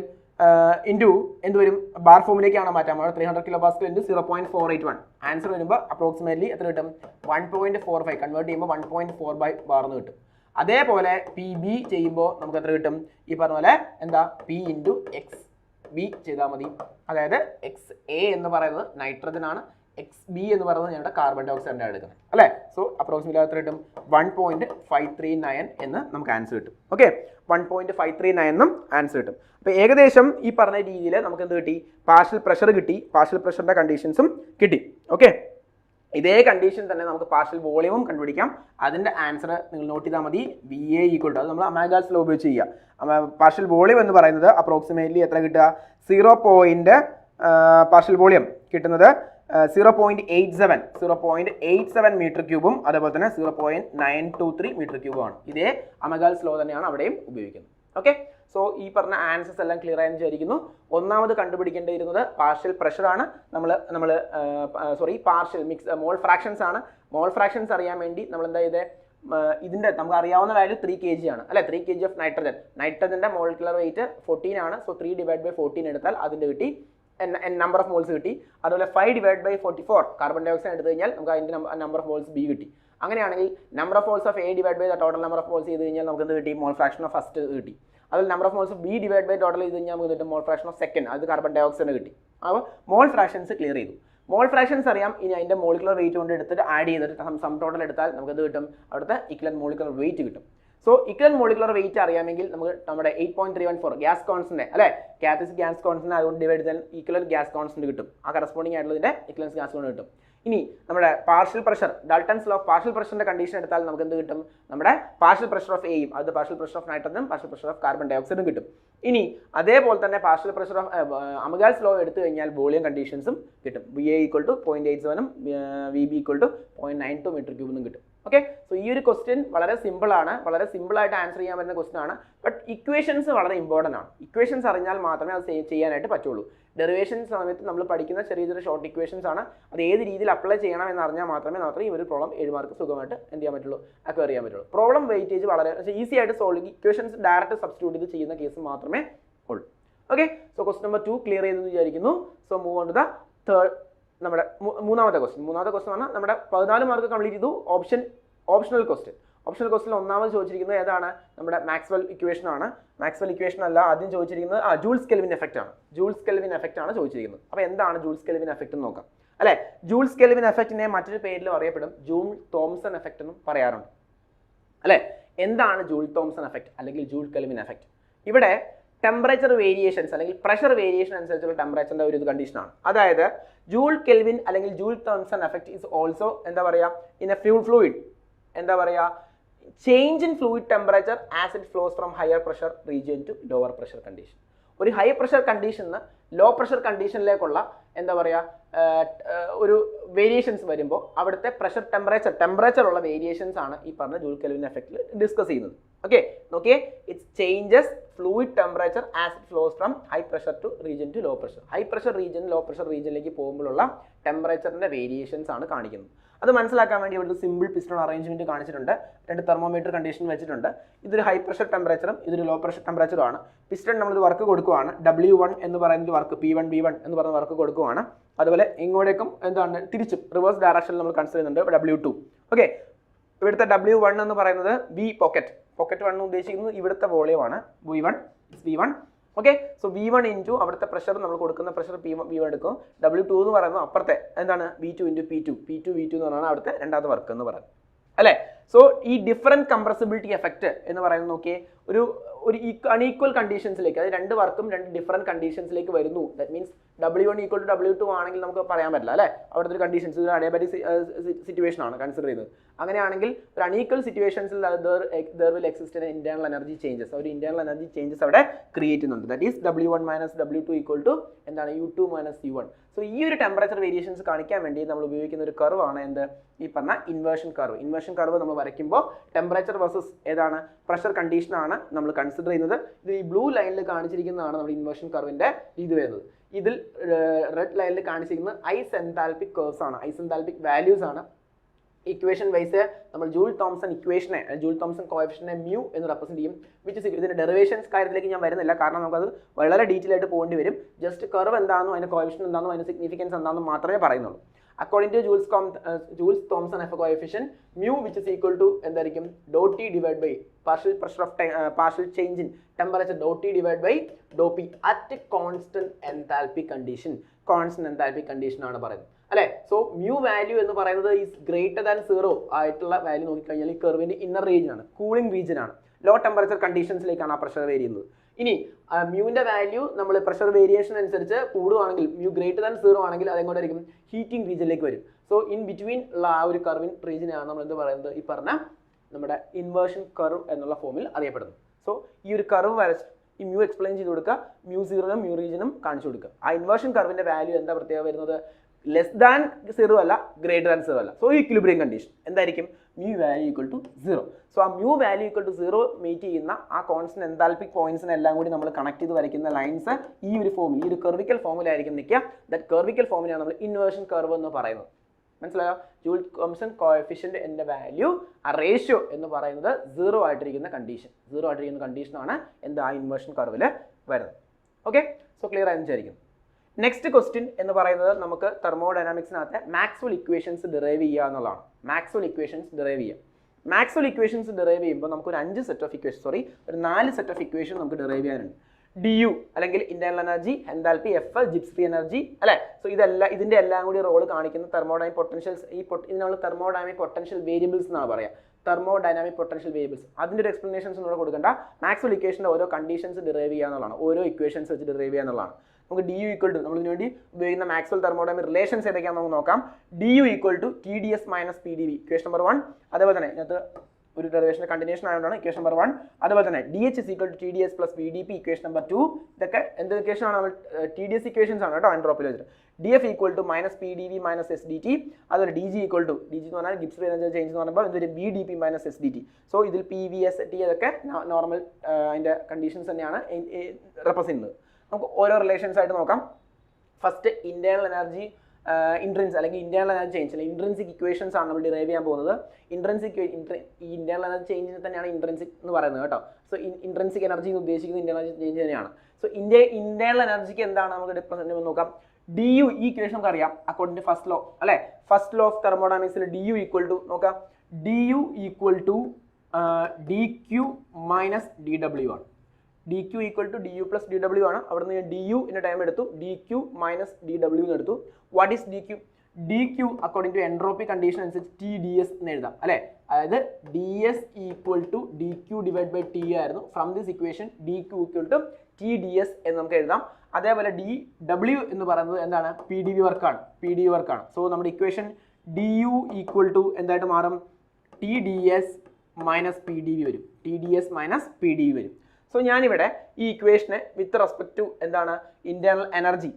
ഇൻറ്റു എന്ത് വരും ബാർ ഫോമിലേക്കാണ് മാറ്റാൻ പോകുന്നത് 300 കിലോ പാസ്കൽ ഇൻറ്റു 0.481 ആൻസർ വരുമ്പോൾ അപ്രോക്സിമേറ്റ്ലി എത്ര കിട്ടും 1.45 കൺവേർട്ട് ചെയ്യുമ്പോൾ 1.4 ബൈ ബാർ എന്ന് കിട്ടും. അതേപോലെ പി ബി ചെയ്യുമ്പോൾ നമുക്ക് എത്ര കിട്ടും ഈ പറഞ്ഞ പോലെ എന്താ പി ഇൻറ്റു എക്സ് ബി ചെയ്താൽ മതി. അതായത് എക്സ് എ എന്ന് പറയുന്നത് നൈട്രജൻ ആണ്, എക്സ് ബി എന്ന് പറയുന്നത് ഞങ്ങളുടെ കാർബൺ ഡൈ ഓക്സൈഡ് എടുക്കുന്നത് അല്ലേ. സോ അപ്രോക്സിമേറ്റ്ലി എത്ര കിട്ടും 1.539 എന്ന് നമുക്ക് ആൻസർ കിട്ടും. ഓക്കെ 1.539 എന്നും ആൻസർ കിട്ടും. അപ്പോൾ ഏകദേശം ഈ പറഞ്ഞ രീതിയിൽ നമുക്ക് എന്ത് കിട്ടി പാർഷ്യൽ പ്രഷർ കിട്ടി, പാർഷ്യൽ പ്രഷറിന്റെ കണ്ടീഷൻസും കിട്ടി. ഓക്കെ ഇതേ കണ്ടീഷൻ തന്നെ നമുക്ക് പാർഷ്യൽ വോളിയവും കണ്ടുപിടിക്കാം. അതിന്റെ ആൻസർ നിങ്ങൾ നോട്ട് ചെയ്താൽ മതി. വി എ ഈക്വൽ ടു അത് നമ്മൾ അമാഗാസ് ലോ ഉപയോഗിച്ച് ചെയ്യുക. പാർഷ്യൽ വോളിയം എന്ന് പറയുന്നത് അപ്രോക്സിമേറ്റ്ലി എത്ര കിട്ടുക 0. പാർഷ്യൽ വോളിയം കിട്ടുന്നത് 0.87 മീറ്റർ ക്യൂബും അതേപോലെ തന്നെ 0.923 മീറ്റർ ക്യൂബും ആണ്. ഇതേ അമഗാൽസ് ലോ തന്നെയാണ് അവിടെയും ഉപയോഗിക്കുന്നത്. ഓക്കെ സോ ഈ പറഞ്ഞ ആൻസേഴ്സ് എല്ലാം ക്ലിയർ ആയെന്ന് വിചാരിക്കുന്നു. ഒന്നാമത് കണ്ടുപിടിക്കേണ്ടിയിരുന്നത് പാർഷ്യൽ പ്രഷർ ആണ്. പാർഷ്യൽ മിക്സ് മോൾ ഫ്രാക്ഷൻസ് ആണ്. മോൾ ഫ്രാക്ഷൻസ് അറിയാൻ വേണ്ടി നമ്മൾ എന്താ ചെയ്തത് ഇതിന്റെ നമുക്ക് അറിയാവുന്ന വാല്യൂ 3 kg ആണ് അല്ലെ. 3 kg ഓഫ് നൈട്രജന്റെ മോളിക്കുലർ വെയിറ്റ് 14 ആണ്. സോ 3/14 എടുത്താൽ അതിന്റെ കിട്ടി നമ്പർ ഓഫ് മോൾസ് കിട്ടി. അതുപോലെ 5/44 കാർബൺ ഡൈ ഓക്സൈഡ് എടുത്തു കഴിഞ്ഞാൽ നമുക്ക് അതിന്റെ നമ്പർ ഓഫ് മോൾസ് ബി കിട്ടി. അങ്ങനെയാണെങ്കിൽ number of moles of A divide by total number of moles ചെയ്ത് കഴിഞ്ഞാൽ നമുക്ക് എന്ത് കിട്ടി മോൾ ഫ്രാക്ഷൻ ഓഫ് ഫസ്റ്റ് കിട്ടി. അതുപോലെ number of moles B divide by total ചെയ്ത് കഴിഞ്ഞാൽ നമുക്ക് കിട്ടും മോൾ ഫ്രാക്ഷൻ ഓഫ് സെക്കൻഡ്, അത് കാർബൺ ഡൈ ഓക്സൈഡ് കിട്ടി. അപ്പോൾ മോൾ ഫ്രാക്ഷൻസ് ക്ലിയർ ചെയ്തു. മോൾ ഫ്രാക്ഷൻസ് അറിയാം. ഇനി അതിന്റെ മോളിക്കുലർ വെയിറ്റ് കൊണ്ട് എടുത്തിട്ട് ആഡ് ചെയ്തിട്ട് സം ടോട്ടൽ എടുത്താൽ നമുക്ക് എന്ത് കിട്ടും അവിടുത്തെ ഇക്വലന്റ് മോളിക്കുലർ വെയിറ്റ് കിട്ടും. സോ ഇക്വലന്റ് മോളിക്കുലർ വെയിറ്റ് അറിയാമെങ്കിൽ നമുക്ക് നമ്മുടെ 8.314 ഗ്യാസ് കോൺസ്റ്റന്റ് അല്ലെ കാറ്റലിസ്റ്റിക് ഗ്യാസ് കോൺസ്റ്റന്റ് അതുകൊണ്ട് ഡിവൈഡ് ചെയ്താൽ ഈക്വലന്റ് ഗ്യാസ് കോൺസ്റ്റന്റ് കിട്ടും. ആ കറസ്പോണ്ടിങ് ആയിട്ടുള്ളതിന്റെ ഇക്വലൻസ് ഗ്യാസ് കോൺസ്റ്റന്റ് കിട്ടും. ഇനി നമ്മുടെ partial pressure Dalton's law of partial പ്രഷറിന്റെ കണ്ടീഷൻ എടുത്താൽ നമുക്ക് എന്ത് കിട്ടും നമ്മുടെ പാർഷ്യൽ പ്രഷർ ഓഫ് എയും അത് പാർഷ്യൽ പ്രഷർ ഓഫ് നൈട്രജനും പാർഷ്യൽ പ്രഷർ ഓഫ് കാർബൺ ഡൈ ഓക്സൈഡും കിട്ടും. ഇനി അതേപോലെ തന്നെ partial pressure of Amagat's law എടുത്തു കഴിഞ്ഞാൽ വോളിയം കണ്ടീഷൻസും കിട്ടും. V A equal to 0.87 V B equal to 0.92 metre cube എന്നും കിട്ടും. ഓക്കെ സോ ഈ ഒരു ക്വസ്റ്റ്യൻ വളരെ സിമ്പിൾ ആണ്, വളരെ സിമ്പിൾ ആയിട്ട് ആൻസർ ചെയ്യാൻ പറ്റുന്ന ക്വസ്റ്റ്യൻ ആണ്. ബട്ട് ഇക്വേഷൻസ് വളരെ ഇമ്പോർട്ടൻ്റ് ആണ്. ഇക്വേഷൻസ് അറിഞ്ഞാൽ മാത്രമേ അത് ചെയ്യാനായിട്ട് പറ്റുള്ളൂ. ഡെറിവേഷൻസ് സമയത്ത് നമ്മൾ പഠിക്കുന്ന ചെറിയ ചെറിയ ഷോർട്ട് ഇക്വേഷൻസ് ആണ്. അത് ഏത് രീതിയിൽ അപ്ലൈ ചെയ്യണം എന്ന് അറിഞ്ഞാൽ മാത്രമേ ഈ ഒരു പ്രോബ്ലം 7 മാർക്ക് സുഖമായിട്ട് എന്ത് ചെയ്യാൻ പറ്റുള്ളൂ അക്വയർ ചെയ്യാൻ പറ്റുള്ളൂ. പ്രോബ്ലം വെയിറ്റേജ് വളരെ ഈസി ആയിട്ട് സോൾവ് ഇക്വേഷൻസ് ഡയറക്റ്റ് സബ്സ്റ്റിറ്റ്യൂട്ട് ചെയ്ത് ചെയ്യുന്ന കേസ് മാത്രമേ ഉള്ളൂ. Okay so question number 2 clear ചെയ്തെന്ന് വിചാരിക്കുന്നു. So move on to the third നമ്മുടെ മൂന്നാമത്തെ ക്വസ്റ്റ്യൻ പറഞ്ഞാൽ നമ്മുടെ 14 മാർക്ക് കംപ്ലീറ്റ് ചെയ്തു. ഓപ്ഷണൽ ക്വസ്റ്റ്യൻ ഒന്നാമത് ചോദിച്ചിരിക്കുന്നത് ഏതാണ് നമ്മുടെ മാക്സ്വെൽ ഇക്വേഷൻ ആണ്. മാക്സ്വെൽ ഇക്വേഷൻ അല്ല ആദ്യം ചോദിച്ചിരിക്കുന്നത് ജൂൾസ് കെൽവിൻ എഫക്റ്റ് ആണ്. ജൂൾസ് കെൽവിൻ എഫക്റ്റ് ആണ് ചോദിച്ചിരിക്കുന്നത്. അപ്പോൾ എന്താണ് ജൂൾസ് കെൽവിൻ എഫക്റ്റ് എന്ന് നോക്കാം അല്ലെ. ജൂൾസ് കെൽവിൻ എഫക്റ്റിനെ മറ്റൊരു പേരിലും അറിയപ്പെടും ജൂൾ തോംസൺ എഫക്റ്റ് എന്നും പറയാറുണ്ട് അല്ലെ. എന്താണ് ജൂൾ തോംസൺ എഫക്റ്റ് അല്ലെങ്കിൽ ജൂൾ കെൽവിൻ എഫക്റ്റ്? ഇവിടെ ടെമ്പറേച്ചർ വേരിയേഷൻസ് അല്ലെങ്കിൽ പ്രഷർ വേരിയേഷൻ അനുസരിച്ചുള്ള ടെമ്പറേച്ചറിന്റെ ഒരു കണ്ടീഷനാണ്. അതായത് ജൂൾ കെൽവിൻ അല്ലെങ്കിൽ Joule Thomson effect is also എന്താ പറയുക ഇൻ എ ഫ്ലൂയിഡ് എന്താ പറയുക change in fluid temperature as it flows from higher pressure region to lower pressure condition. ഒരു ഹൈ പ്രഷർ കണ്ടീഷനിൽ ലോ പ്രഷർ കണ്ടീഷനിലേക്കുള്ള എന്താ പറയുക ഒരു വേരിയേഷൻസ് വരുമ്പോൾ അവിടുത്തെ പ്രഷർ ടെമ്പറേച്ചർ ഉള്ള വേരിയേഷൻസ് ആണ് ഈ പറഞ്ഞ ജൂൾ കെൽവിൻ എഫക്റ്റിൽ ഡിസ്കസ് ചെയ്യുന്നത്. ഓക്കെ നോക്കിയേ it's changes fluid temperature as it flows from high pressure to region to low pressure. High pressure region low pressure റീജിയനിലേക്ക് പോകുമ്പോഴുള്ള ടെമ്പറേച്ചറിന്റെ വേരിയേഷൻസ് ആണ് കാണിക്കുന്നത്. അത് മനസ്സിലാക്കാൻ വേണ്ടി ഇവിടെ സിമ്പിൾ പിസ്റ്റൺ അറേഞ്ച്മെന്റ് കാണിച്ചിട്ടുണ്ട്. 2 തെർമോമീറ്റർ കണ്ടീഷൻ വെച്ചിട്ടുണ്ട്. ഇതൊരു ഹൈ പ്രഷർ ടെമ്പറേച്ചറും ഇതൊരു ലോ പ്രഷർ ടെമ്പറേച്ചറും ആണ്. പിസ്റ്റൺ നമ്മളൊരു വർക്ക് കൊടുക്കുവാണ്. W1 എന്ന് പറയുന്ന വർക്ക് P1 B1 എന്ന് പറയുന്ന വർക്ക് കൊടുക്കുവാണ്. അതുപോലെ ഇങ്ങോട്ടേക്കും എന്താണ് തിരിച്ചും റിവേഴ്സ് ഡയറക്ഷനിൽ നമ്മൾ കൺസിഡർ ചെയ്യുന്നുണ്ട് W2. ഓക്കെ ഇവിടുത്തെ W1 എന്ന് പറയുന്നത് പോക്കറ്റ് 1 ഉദ്ദേശിക്കുന്നത് ഇവിടുത്തെ വോളിയമാണ് V1. Okay so V1 into അവിടുത്തെ പ്രഷർ നമ്മൾ കൊടുക്കുന്ന പ്രഷർ P1 എടുക്കും. W2 എന്ന് പറയുന്നത് അപ്പുറത്തെ എന്താണ് V2 ഇൻറ്റു P2 എന്ന് പറഞ്ഞാൽ അവിടുത്തെ രണ്ടാമത്തെ വർക്ക് എന്ന് പറയുന്നത് അല്ലേ. സോ ഈ ഡിഫറൻറ്റ് കംപ്രസിബിലിറ്റി എഫക്റ്റ് എന്ന് പറയുന്നത് നോക്കിയേ ഒരു അൺഈക്വൽ കണ്ടീഷൻസിലേക്ക് അത് 2 വർക്കും 2 ഡിഫറൻറ്റ് കണ്ടീഷൻസിലേക്ക് വരുന്നു. That means W1 equal to W2 ആണെങ്കിൽ നമുക്ക് പറയാൻ പറ്റില്ല അല്ലേ. അവിടുത്തെ ഒരു കണ്ടീഷൻസ് ഒരു അഡിയാബാറ്റിക് സിറ്റുവേഷൻ ആണ് കൺസിഡർ ചെയ്യുന്നത്. അങ്ങനെയാണെങ്കിൽ ഒരു അൺഈക്വൽ സിറ്റുവേഷൻസിൽ there will exist internal energy changes. ഒരു ഇന്റേണൽ എനർജി ചേഞ്ചസ് അവിടെ ക്രിയേറ്റ് ചെയ്യുന്നുണ്ട്. That is W1 minus W2 equal to എന്താണ് U2 മൈനസ് U1. സോ ഈ ഒരു ടെമ്പറേച്ചർ വേരിയേഷൻസ് കാണിക്കാൻ വേണ്ടി നമ്മൾ ഉപയോഗിക്കുന്ന ഒരു കർവ് ആണ് എന്ത് ഈ പറഞ്ഞ ഇൻവേർഷൻ കർവ് നമ്മൾ വരയ്ക്കുമ്പോൾ ടെമ്പറേച്ചർ വേഴ്സസ് ഏതാണ് പ്രഷർ കണ്ടീഷൻ ആണ് നമ്മൾ കൺസിഡർ ചെയ്യുന്നത്. ഇത് ഈ ബ്ലൂ ലൈനിൽ കാണിച്ചിരിക്കുന്നതാണ് നമ്മുടെ ഇൻവേർഷൻ കർവിന്റെ ഇത് വരുന്നത്. ഇതിൽ റെഡ് ലൈനിൽ കാണിച്ചിരിക്കുന്നത് ഐസ് എൻതാൽപിക് കർവ്സ് ആണ്, ഐസ് എൻതാൽപിക് വാല്യൂസ് ആണ്. ഇക്വേഷൻ വൈസ് നമ്മൾ ജൂൾ തോംസൺ ഇക്വേഷനെ ജൂൾ തോംസൺ കോഎഫിഷ്യന്റിനെ മ്യൂ എന്ന് റെപ്രസെന്റ് ചെയ്യും. ഇതിന്റെ ഡെറിവേഷൻസ് കാര്യത്തിലേക്ക് ഞാൻ വരുന്നില്ല, കാരണം നമുക്കത് വളരെ ഡീറ്റെയിൽ ആയിട്ട് പോകേണ്ടി വരും. ജസ്റ്റ് കർവ് എന്താണെന്നോ അതിന്റെ കോഎഫിഷ്യന്റ് എന്താണെന്നോ അതിന്റെ സിഗ്നിഫിക്കൻസ് എന്താണെന്നോ മാത്രമേ പറയുന്നുള്ളൂ. According to Joule's Thomson F coefficient mu which is equal to എന്തായിരിക്കും doh T divide by partial change in temperature doh T divide by Dr P at constant enthalpy condition. Constant enthalpy condition ആണ് പറയുന്നത് അല്ലെ. സോ മ്യൂ വാല്യൂ എന്ന് പറയുന്നത് ഈസ് ഗ്രേറ്റർ ദാൻ 0 ആയിട്ടുള്ള വാല്യൂ നോക്കിക്കഴിഞ്ഞാൽ ഈ കർവിന്റെ ഇന്നർ റീജിയൻ ആണ്, കൂളിംഗ് റീജിയൻ ആണ്. ലോ ടെമ്പറേച്ചർ കണ്ടീഷൻസിലേക്കാണ് ആ പ്രഷർ വേരി ചെയ്യുന്നത്. ഇനി മ്യൂവിന്റെ വാല്യൂ നമ്മൾ പ്രഷർ വേരിയേഷൻ അനുസരിച്ച് കൂടുകയാണെങ്കിൽ മ്യൂ ഗ്രേറ്റർ ദാൻ 0 ആണെങ്കിൽ അതെങ്ങോട്ടായിരിക്കും ഹീറ്റിംഗ് റീജിയനിലേക്ക് വരും. സോ ഇൻ ബിറ്റ്വീൻ ഉള്ള ആ ഒരു കർവിൻ റീജിയനാണ് നമ്മൾ എന്ത് പറയുന്നത്, ഈ പറഞ്ഞ നമ്മുടെ ഇൻവേർഷൻ കർവ് എന്നുള്ള ഫോമിൽ അറിയപ്പെടുന്നത്. സോ ഈ ഒരു കർവ് വരച്ച് ഈ മ്യൂ എക്സ്പ്ലെയിൻ ചെയ്ത് കൊടുക്കുക, മ്യൂ സീറോനും മ്യൂ റീജിയനും കാണിച്ചു കൊടുക്കുക. ആ ഇൻവേർഷൻ കർവിന്റെ വാല്യൂ എന്താ പ്രത്യേകത വരുന്നത്, ലെസ് ദാൻ 0 അല്ല, ഗ്രേറ്റർ ദാൻ 0 അല്ല. സോ ഈക്വിലിബ്രിയം കണ്ടീഷൻ എന്തായിരിക്കും, mu value equal to 0. So ആ mu value equal to 0 meet ചെയ്യുന്ന ആ കോൺസ്റ്റന്റ് എൻതാൽപിക് പോയിന്റ്സിനെ എല്ലാം കൂടി നമ്മൾ കണക്ട് ചെയ്ത് വരയ്ക്കുന്ന ലൈൻസ് ഈ ഒരു ഫോമിൽ, ഈ ഒരു കർവിക്കൽ ഫോമിലായിരിക്കും നിൽക്കുക. ദാറ്റ് കർവിക്കൽ ഫോമിലാണ് നമ്മൾ ഇൻവേർഷൻ കർവ് എന്ന് പറയുന്നത്. മനസ്സിലായോ? ജൂൾ തോംസൺ കോഎഫിഷ്യന്റ് എന്റെ വാല്യൂ ആ റേഷ്യോ എന്ന് പറയുന്നത് 0 ആയിട്ടിരിക്കുന്ന കണ്ടീഷനാണ് എന്ത് ആ ഇൻവേർഷൻ കർവിൽ വരുന്നത്. ഓക്കെ, സോ ക്ലിയർ ആയെന്ന് വിചാരിക്കുന്നു. നെക്സ്റ്റ് ക്വസ്റ്റ്യൻ എന്ന് പറയുന്നത് നമുക്ക് തെർമോഡൈനാമിക്സിനകത്തെ മാക്സ്വെൽ ഇക്വേഷൻസ് ഡിറൈവ് ചെയ്യുക എന്നുള്ളതാണ്. മാക്സ്വെൽ ഇക്വേഷൻസ് ഡിറൈവ് ചെയ്യുമ്പോൾ നമുക്ക് ഒരു 4 സെറ്റ് ഓഫ് ഇക്വേഷൻ നമുക്ക് ഡിറൈവ് ചെയ്യാനുണ്ട്. DU അല്ലെങ്കിൽ internal energy, enthalpy, F, Gibbs free energy അല്ലെ. സോ ഇതിന്റെ എല്ലാം കൂടി റോൾ കാണിക്കുന്ന തെർമോഡൈനാമിക് പൊട്ടൻഷ്യൽസ്. ഇതിനുള്ള തെർമോഡൈനാമിക് പൊട്ടൻഷ്യൽ വേരിയബിൾസ് എന്നാണ് പറയുക. തെർമോഡൈനാമിക് പൊട്ടൻഷ്യൽ വേരിയബിൾസ് അതിന്റെ ഒരു എക്സ്പ്ലനേഷൻസ് ഇവിടെ കൊടുക്കേണ്ട. മാക്സ്വെൽ ഇക്വേഷന്റെ ഓരോ കണ്ടീഷൻസ് ഡിറൈവ് ചെയ്യുക എന്നുള്ളതാണ്, ഓരോ ഇക്വേഷൻസ് വെച്ച് ഡിറൈവ് ചെയ്യുക എന്നുള്ളതാണ്. നമുക്ക് DU ഈക്വൽ ടു നമ്മൾ ഇതിനു വേണ്ടി ഉപയോഗിക്കുന്ന മാക്സ്വെൽ തെർമോഡൈനാമിക് റിലേഷൻസ് ഏതൊക്കെയാണെന്ന് നമുക്ക് നോക്കാം. DU equal to TdS minus PdV equation number 1. അതേപോലെ തന്നെ ഇതിനകത്ത് ഒരു ഡെറിവേഷന്റെ കണ്ടിന്യൂഷൻ ആയതുകൊണ്ടാണ് ഇക്വേഷൻ നമ്പർ 1. അതുപോലെ തന്നെ DH is equal to TdS plus VdP equation number 2. ഇതൊക്കെ എന്ത് ഇക്വേഷൻ ആണ്, നമ്മൾ TdS ഇക്വേഷൻസ് ആണ് കേട്ടോ എൻട്രോപ്പിയിൽ വെച്ചിട്ട്. DF equal to minus PdV minus SdT. അതുപോലെ DG ഈക്വൽ ടു DG എന്ന് പറഞ്ഞാൽ ഗിബ്സ് ഫ്രീ എനർജി ചേഞ്ച് എന്ന് പറയുമ്പോൾ എന്തൊരു VdP മൈനസ് SdT. സോ ഇതിൽ PVST അതൊക്കെ നോർമൽ അതിന്റെ കണ്ടീഷൻസ് തന്നെയാണ് റെപ്രസെന്റ് ചെയ്യുന്നത്. നമുക്ക് ഓരോ റിലേഷൻസ് ആയിട്ട് നോക്കാം. ഫസ്റ്റ് ഇന്റേണൽ എനർജി അല്ലെങ്കിൽ ഇന്റേണൽ എനർജി ചേഞ്ച് അല്ലെങ്കിൽ ഇൻട്രിൻസിക് ഇക്വേഷൻസ് ആണ് നമ്മൾ ഡിറൈവ് ചെയ്യാൻ പോകുന്നത്. ഈ ഇന്റേണൽ എനർജി ചേഞ്ചിനെ തന്നെയാണ് ഇൻട്രിൻസിക് എന്ന് പറയുന്നത് കേട്ടോ. സോ ഇൻട്രിൻസിക് എനർജി എന്ന് ഉദ്ദേശിക്കുന്നത് ഇന്റേണൽ എനർജി ചേഞ്ച് തന്നെയാണ്. സോ ഇന്റേണൽ എനർജിക്ക് എന്താണ് നമുക്ക് ഡിഫറൻസ് നോക്കാം. DU ഈ ഇക്വേഷൻ നമുക്ക് അറിയാം അക്കോർഡിംഗ് ടു ഫസ്റ്റ് ലോ അല്ലെ. ഫസ്റ്റ് ലോ ഓഫ് തെർമോഡൈനാമിക്സിൽ DU ഈക്വൽ ടു നോക്കാം, DU equal to DQ minus DW ആണ്. DQ equal to DU plus DW ആണ്. അവിടെ നിന്ന് DU ന്റെ ടൈം എടുത്തു, DQ മൈനസ് DW എന്ന് എടുത്തു. What is DQ? DQ according to entropy condition അനുസരിച്ച് TdS എന്ന് എഴുതാം അല്ലെ. അതായത് DS equal to DQ divide by T ആയിരുന്നു. From this equation DQ equal to TdS എന്ന് നമുക്ക് എഴുതാം. അതേപോലെ DW എന്ന് പറയുന്നത് എന്താണ്, PdV വർക്കാണ്. സോ നമ്മുടെ ഇക്വേഷൻ DU ഈക്വൽ ടു എന്തായിട്ട് മാറും, TdS മൈനസ് PdV വരും. സോ ഞാനിവിടെ ഈ ഇക്വേഷനെ വിത്ത് റെസ്പെക്ട് ടു എന്താണ് internal energy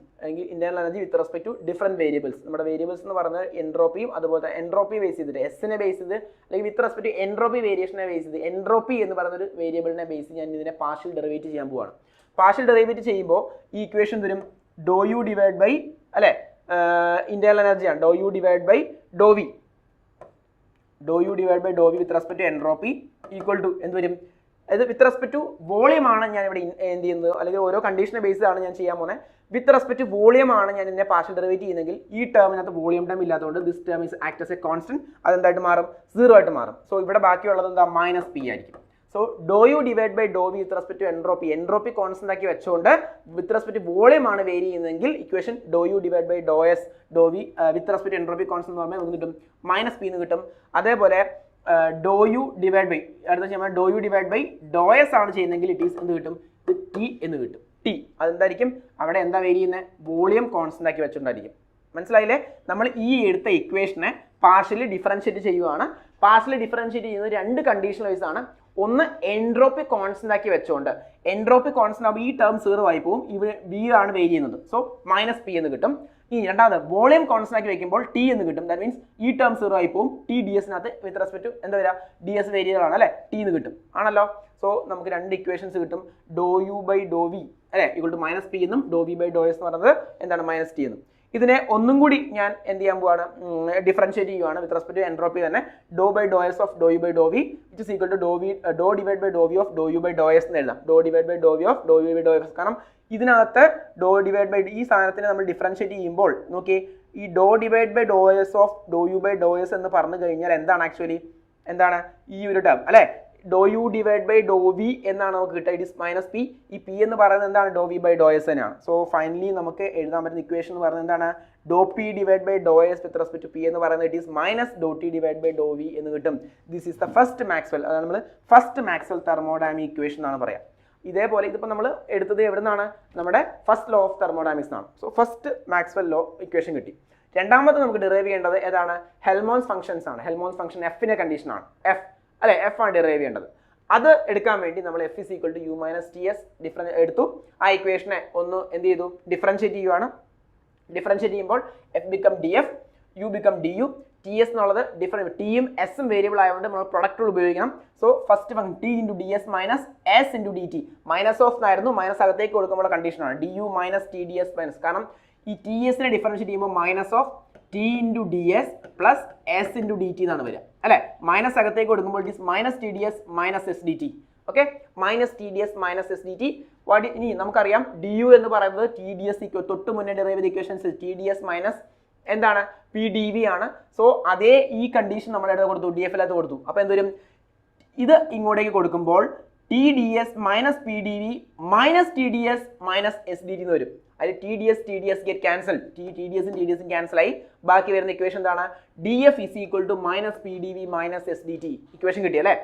with respect to different variables. നമ്മുടെ വേരിയബിൾസ് എന്ന് പറയുന്നത് എൻട്രോപ്പിയും അതുപോലെ എൻട്രോപ്പി ബേസ് ചെയ്തിട്ട് എസിനെ ബേസ് ചെയ്ത് അല്ലെങ്കിൽ വിത്ത് റെസ്പെക്ട് ടു എൻട്രോപ്പി വേരിയേഷനെ ബേസ് ചെയ്ത് എൻട്രോപ്പി എന്ന് പറയുന്ന ഒരു വേരിയബിളിനെ ബേസ് ചെയ്ത് ഞാൻ ഇതിനെ പാർഷ്യൽ ഡെറിവേറ്റ് ചെയ്യാൻ പോവാണ്. പാർഷ്യൽ ഡെറിവേറ്റ് ചെയ്യുമ്പോൾ ഈ ഇക്വേഷൻ തരും ഡോ യു ഡിവൈഡ് ബൈ അല്ലെ ഇന്റേണൽ എനർജിയാണ്, doh U divide by doh V with respect to entropy equal to എന്ത് വരും, അതായത് വിത്ത് റെസ്പെക്ട് ടു വോളിയം ആണ് ഞാൻ ഇവിടെ എന്ത് ചെയ്യുന്നത്, അല്ലെങ്കിൽ ഓരോ കണ്ടീഷനെ ബേസ്ഡ് ആണ് ഞാൻ ചെയ്യാൻ പോകുന്നത്. വിത്ത് റെസ്പെക്ട് ടു വോളിയം ആണ് ഞാൻ ഇതിനെ പാർഷ്യൽ ഡെറിവേറ്റ് ചെയ്യുന്നെങ്കിൽ ഈ ടേമിനകത്ത് വോളിയം ടേം ഇല്ലാത്തതുകൊണ്ട് this term is act as a constant. അതെന്തായിട്ട് മാറും, 0 ആയിട്ട് മാറും. സോ ഇവിടെ ബാക്കിയുള്ളത് എന്താ, മൈനസ് പി ആയിരിക്കും. So doh U divide by doh V with respect to entropy constant ആക്കി വെച്ചുകൊണ്ട് വിത്ത് റെസ്പെക്ട് ടു വോളിയം ആണ് വേരി ചെയ്യുന്നതെങ്കിൽ equation doh U divide by Dr S doh V with respect to entropy constant എന്ന് പറയുമ്പോൾ നമുക്ക് കിട്ടും മൈനസ് പി എന്ന് കിട്ടും. അതേപോലെ ഡോ യു ഡിവൈഡ് ബൈ അടുത്ത ചെയ്യുമ്പോൾ doh U divide by Dr S ആണ് ചെയ്യുന്നതെങ്കിൽ ഇറ്റ് ഈസ് എന്ത് കിട്ടും, ഇത് ടി എന്ന് കിട്ടും. ടി അതെന്തായിരിക്കും, അവിടെ എന്താ വേരി ചെയ്യുന്നത്, വോളിയം കോൺസ്റ്റന്റ് ആക്കി വെച്ചുകൊണ്ടായിരിക്കും. മനസ്സിലായില്ലേ? നമ്മൾ ഈ എടുത്ത ഇക്വേഷനെ പാർഷ്യലി ഡിഫറൻഷിയേറ്റ് ചെയ്യുവാണ്. പാർഷ്യലി ഡിഫറൻഷിയേറ്റ് ചെയ്യുന്നത് രണ്ട് കണ്ടീഷൻ വൈസ് ആണ്. ഒന്ന് എൻട്രോപ്പി കോൺസ്റ്റന്റ് ആക്കി വെച്ചുകൊണ്ട്, എൻട്രോപ്പി കോൺസ്റ്റന്റ് ആകുമ്പോൾ ഈ ടേം 0 ആയി പോകും, ഇവിടെ വി ആണ് വേരി ചെയ്യുന്നത്. സോ മൈനസ് പി എന്ന് കിട്ടും. ഈ രണ്ടാമത് വോളിയം കോൺസ്റ്റന്റ് ആക്കി വെക്കുമ്പോൾ ടി എന്ന് കിട്ടും. ദാറ്റ് മീൻസ് ഈ ടേം 0 ആയി പോകും. ടി ഡി എസിനകത്ത് വിത്ത് റെസ്പെക്ട് ടു എന്താ വരിക, ഡി എസ് വേരിയബിൾ ആണ് അല്ലെ, ടി എന്ന് കിട്ടും ആണല്ലോ. സോ നമുക്ക് രണ്ട് ഇക്വേഷൻസ് കിട്ടും, ഡോ യു ബൈ ഡോ വി അല്ലെ ഈക്വൽ ടു മൈനസ് പി എന്നും ഡോ വി ബൈ ഡോ എസ് എന്ന് പറയുന്നത് എന്താണ് മൈനസ് ടി എന്നും. ഇതിനെ ഒന്നും കൂടി ഞാൻ എന്ത് ചെയ്യാൻ പോവാണ്, ഡിഫറൻഷിയേറ്റ് ചെയ്യുവാണ് വിത്ത് റെസ്പെക്ട് ടു എൻട്രോപ്പി തന്നെ. Doh by Dr S of Dr U by doh V which is equal to doh divide by doh V of Dr U by Dr S എന്ന് എഴുതാം. Doh divide by doh V of Dr U by Dr S. കാരണം ഇതിനകത്ത് ഡോ ഡിവൈഡ് ബൈ ഈ സാധനത്തിന് നമ്മൾ ഡിഫറൻഷിയേറ്റ് ചെയ്യുമ്പോൾ നോക്കി, ഈ ഡോ divide by Dr S of Dr U by Dr S എന്ന് പറഞ്ഞു കഴിഞ്ഞാൽ എന്താണ് ആക്ച്വലി, എന്താണ് ഈ ഒരു ടേം അല്ലെ, doh U divide by doh V എന്നാണ് നമുക്ക് കിട്ടുക. It is minus P. ഈ പി എന്ന് പറയുന്നത് എന്താണ്, doh V by Dr S തന്നെയാണ്. സോ ഫൈനലി നമുക്ക് എഴുതാൻ പറ്റുന്ന ഇക്വേഷൻ എന്ന് പറയുന്നത് എന്താണ്, doh P divide by Dr S with respect to P എന്ന് പറയുന്നത് it is minus doh T divide by doh V എന്ന് കിട്ടും. This is the first Maxwell, അതാണ് നമ്മൾ ഫസ്റ്റ് മാക്സ്വെൽ തെർമോഡൈനാമിക് ഇക്വേഷൻ എന്നാണ് പറയാം. ഇതേപോലെ ഇതിപ്പോൾ നമ്മൾ എടുത്തത് എവിടെ നിന്നാണ്, നമ്മുടെ ഫസ്റ്റ് ലോ ഓഫ് തെർമോഡൈനാമിക്സ് ആണ്. So first Maxwell law equation കിട്ടി. രണ്ടാമത് നമുക്ക് ഡിറൈവ് ചെയ്യേണ്ടത് ഏതാണ്, ഹെൽമോൺസ് ഫംഗ്ഷൻസ് ആണ്. ഹെൽമോൺസ് ഫംഗ്ഷൻ എഫിന്റെ കണ്ടീഷൻ ആണ്, എഫ് അല്ലെ, എഫ് ആണ് ഡിറൈവ് ചെയ്യേണ്ടത്. അത് എടുക്കാൻ വേണ്ടി നമ്മൾ F is equal to U minus T S എടുത്തു. ആ ഇക്വേഷനെ ഒന്ന് എന്ത് ചെയ്തു, ഡിഫറൻഷിയേറ്റ് ചെയ്യുവാണ്. ഡിഫറൻഷിയേറ്റ് ചെയ്യുമ്പോൾ F become D F, U become D U. T S എന്നുള്ളത് ഡിഫറൻറ്റ്, ടിയും എസും വേരിയബിൾ ആയതുകൊണ്ട് നമ്മൾ പ്രൊഡക്റ്റുകൾ ഉപയോഗിക്കണം. So first function T into D S minus S into D T. Minus of എന്നായിരുന്നു, മൈനസ് അകത്തേക്ക് കൊടുക്കുമ്പോൾ കണ്ടീഷനാണ് D U minus T D S minus. കാരണം ഈ ടി എസിനെ ഡിഫറൻഷിയേറ്റ് ചെയ്യുമ്പോൾ minus of T into D S plus S into D T എന്നാണ് വരിക അല്ലെ. മൈനസ് അകത്തേക്ക് കൊടുക്കുമ്പോൾ it is minus T D S minus S D T. Okay, minus T D S minus S D T. ഇനി നമുക്കറിയാം ഡി യു എന്ന് പറയുന്നത് ടി ഡി എസ് തൊട്ട് മുന്നേ ഡെറിവ് ചെയ്ത equations T D S minus എന്താണ് പി ഡി വി ആണ്. സോ അതേ ഈ കണ്ടീഷൻ നമ്മൾ എടുത്ത് കൊടുത്തു, ഡി എഫ് അകത്ത് കൊടുത്തു. അപ്പോൾ എന്തൊരും, ഇത് ഇങ്ങോട്ടേക്ക് കൊടുക്കുമ്പോൾ T D S minus P D V minus T D S minus S D T എന്ന് വരും. അതിൽ T D S get cancel, T D എസും ക്യാൻസൽ ആയി. ബാക്കി വരുന്ന ഇക്വേഷൻ എന്താണ്, D F is equal to minus P D V minus S D T. Equation കിട്ടി അല്ലേ.